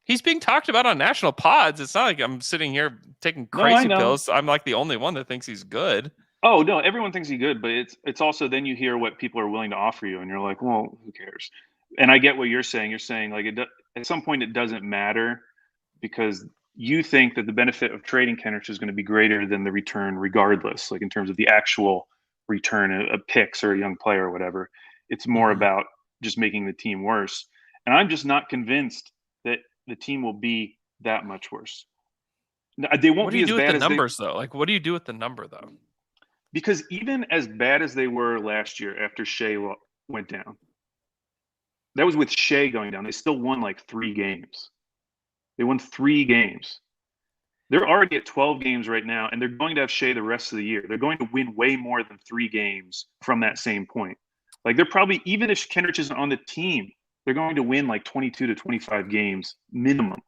He's being talked about on national pods. It's not like I'm sitting here taking crazy pills. I'm like the only one that thinks he's good. Oh no, everyone thinks he's good, but it's also then you hear what people are willing to offer you, and you're like, well, who cares? And I get what you're saying. You're saying like at some point it doesn't matter because you think that the benefit of trading Kenrich is going to be greater than the return, regardless. Like in terms of the actual return of picks or a young player or whatever. It's more about just making the team worse. And I'm just not convinced that the team will be that much worse. They won't be as bad as what do you do with the numbers, though? Like, what do you do with the number, though? Because even as bad as they were last year after Shai went down, that was with Shai going down. They still won like 3 games. They won 3 games. They're already at 12 games right now, and they're going to have Shai the rest of the year. They're going to win way more than 3 games from that same point. Like they're probably, even if Kenrich isn't on the team, they're going to win like 22 to 25 games minimum.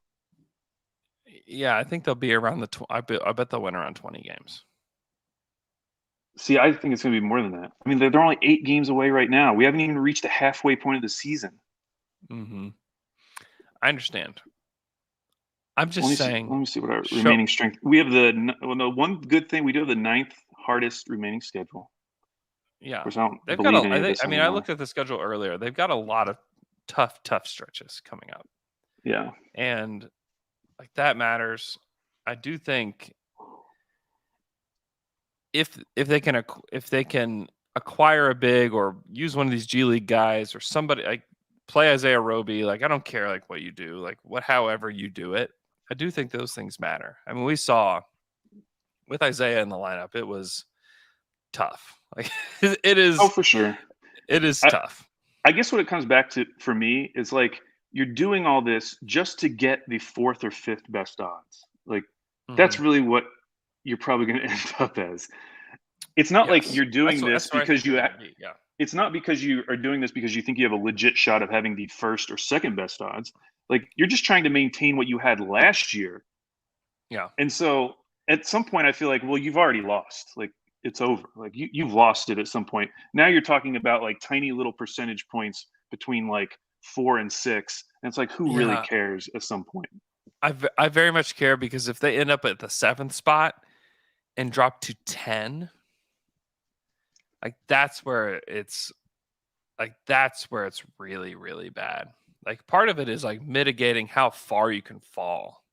Yeah, I think they'll be around I bet they'll win around 20 games. See, I think it's going to be more than that. I mean, they're only 8 games away right now. We haven't even reached the halfway point of the season. Mm-hmm. I understand. I'm just saying. Let me see what our remaining strength. We have one good thing. We do have the 9th hardest remaining schedule. Yeah, they've got I looked at the schedule earlier. They've got a lot of tough stretches coming up. Yeah, and like that matters. I do think if they can acquire a big or use one of these G League guys or somebody like play Isaiah Roby, like I don't care like what you do, like however you do it. I do think those things matter. I mean, we saw with Isaiah in the lineup, it was tough. Like it is. Oh, for sure. It is tough. I guess what it comes back to for me is like you're doing all this just to get the 4th or 5th best odds. Like that's really what you're probably going to end up as. It's not like you're doing this because it's not because you are doing this because you think you have a legit shot of having the 1st or 2nd best odds. Like you're just trying to maintain what you had last year. Yeah. And so at some point I feel like, well, you've already lost. Like it's over. Like you've lost it at some point. Now you're talking about like tiny little percentage points between like 4 and 6. And it's like, who really cares at some point? I very much care because if they end up at the 7th spot and drop to 10, like that's where it's really, really bad. Like part of it is like mitigating how far you can fall.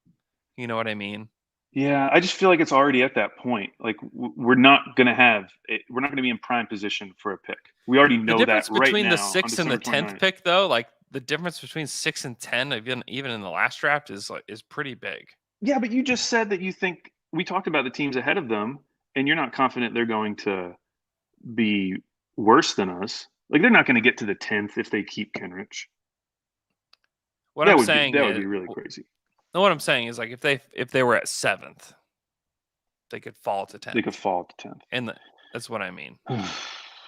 You know what I mean? Yeah, I just feel like it's already at that point. Like we're not going to be in prime position for a pick. We already know that right now. The difference between the 6th and the 10th pick, though, like the difference between 6 and 10, even in the last draft, is pretty big. Yeah, but you just said that you think we talked about the teams ahead of them, and you're not confident they're going to be worse than us. Like they're not going to get to the 10th if they keep Kenrich. That would be really crazy. No, what I'm saying is like if they were at 7th, they could fall to 10th. They could fall to 10th. And that's what I mean.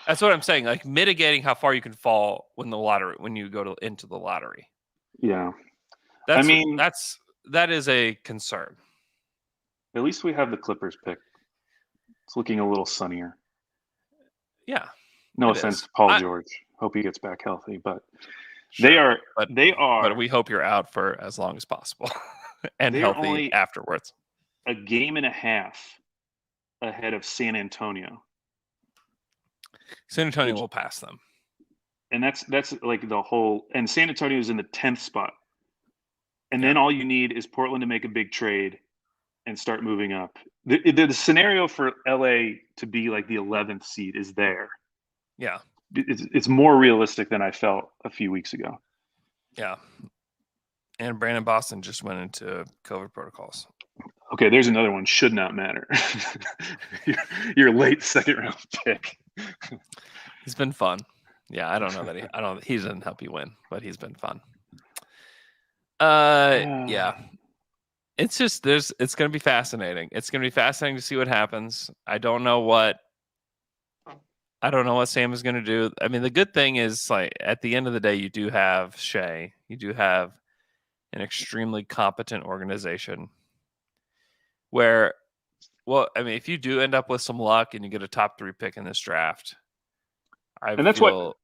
That's what I'm saying. Like mitigating how far you can fall when you go into the lottery. Yeah. That is a concern. At least we have the Clippers pick. It's looking a little sunnier. Yeah. No offense to Paul George. Hope he gets back healthy, but they are. But we hope you're out for as long as possible and healthy afterwards. A game and a half ahead of San Antonio. San Antonio will pass them. And that's like the whole, and San Antonio is in the 10th spot. And then all you need is Portland to make a big trade and start moving up. The scenario for LA to be like the 11th seed is there. Yeah. It's more realistic than I felt a few weeks ago. Yeah. And Brandon Boston just went into COVID protocols. Okay, there's another one. Should not matter. your late second round pick. He's been fun. Yeah, I don't know that he doesn't help you win, but he's been fun. Yeah. It's just it's going to be fascinating. It's going to be fascinating to see what happens. I don't know what Sam is going to do. I mean, the good thing is, like, at the end of the day, you do have Shai. You do have an extremely competent organization where, well, I mean, if you do end up with some luck and you get a top 3 pick in this draft, I feel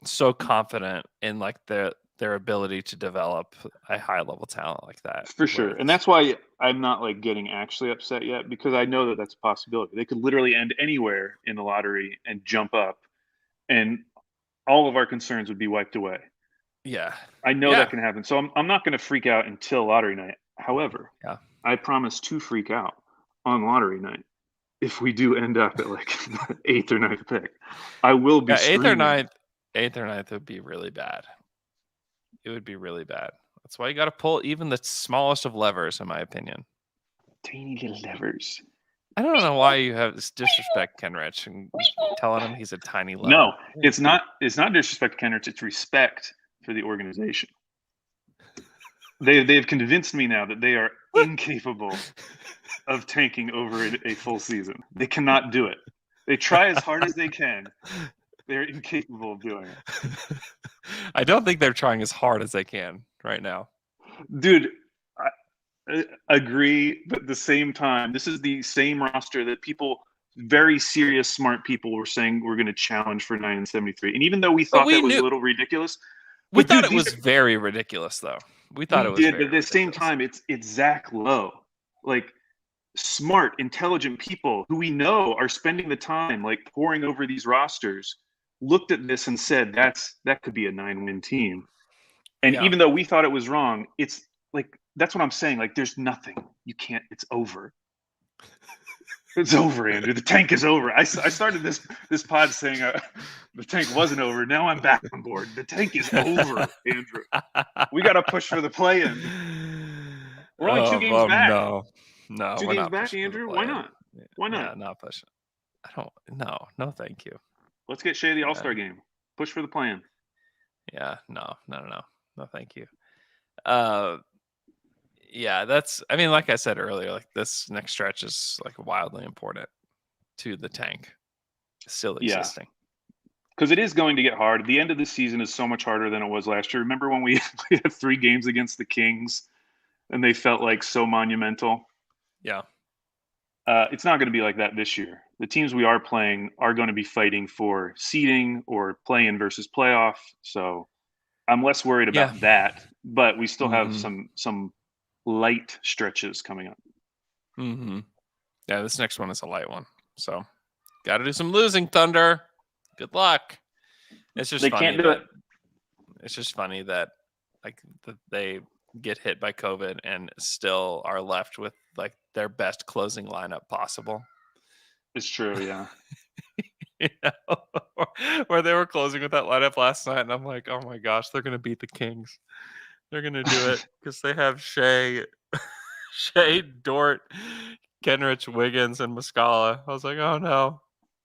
so confident in like their ability to develop a high level talent like that. For sure. And that's why I'm not like getting actually upset yet, because I know that that's a possibility. They could literally end anywhere in the lottery and jump up, and all of our concerns would be wiped away. Yeah. I know that can happen. So I'm not going to freak out until lottery night. However, I promise to freak out on lottery night if we do end up at like 8th or 9th pick. I will be screaming. 8th or 9th would be really bad. It would be really bad. That's why you got to pull even the smallest of levers, in my opinion. Tiny little levers. I don't know why you have this disrespect Kenrich and telling him he's a tiny lever. No, it's not disrespect to Kenrich. It's respect for the organization. They've convinced me now that they are incapable of tanking over a full season. They cannot do it. They try as hard as they can. They're incapable of doing it. I don't think they're trying as hard as they can right now. Dude, I agree, but at the same time, this is the same roster that very serious, smart people were saying we're going to challenge for 9 and 73. And even though we thought that was a little ridiculous. We thought it was very ridiculous, though. We thought it was but at the same time, it's Zach Lowe. Like, smart, intelligent people who we know are spending the time like poring over these rosters, looked at this and said that could be a 9-win team. And even though we thought it was wrong, it's like, that's what I'm saying. Like, there's nothing. You can't. It's over. It's over, Andrew. The tank is over. I started this pod saying the tank wasn't over. Now I'm back on board. The tank is over, Andrew. We got to push for the play-in. We're only 2 games back. No, 2 games back, Andrew. Why not? Why not? Yeah, not pushing. I don't. No, thank you. Let's get Shai the All-Star game. Push for the plan. Yeah, no, thank you. Yeah, I mean, like I said earlier, like this next stretch is like wildly important to the tank still existing. Because it is going to get hard. The end of the season is so much harder than it was last year. Remember when we had 3 games against the Kings and they felt like so monumental? Yeah. It's not going to be like that this year. The teams we are playing are going to be fighting for seeding or play-in versus playoff. So I'm less worried about that, but we still have some light stretches coming up. Mm-hmm. Yeah, this next one is a light one. So got to do some losing, Thunder. Good luck. It's just It's just funny that like they get hit by COVID and still are left with like their best closing lineup possible. It's true, yeah. Where they were closing with that lineup last night, and I'm like, oh my gosh, they're gonna beat the Kings. They're gonna do it because they have Shai, Dort, Kenrich, Wiggins, and Muscala. I was like, oh no,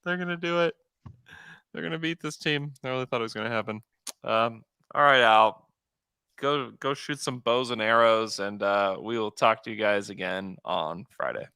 they're gonna do it. They're gonna beat this team. I really thought it was gonna happen. All right, Al, go shoot some bows and arrows, and we will talk to you guys again on Friday.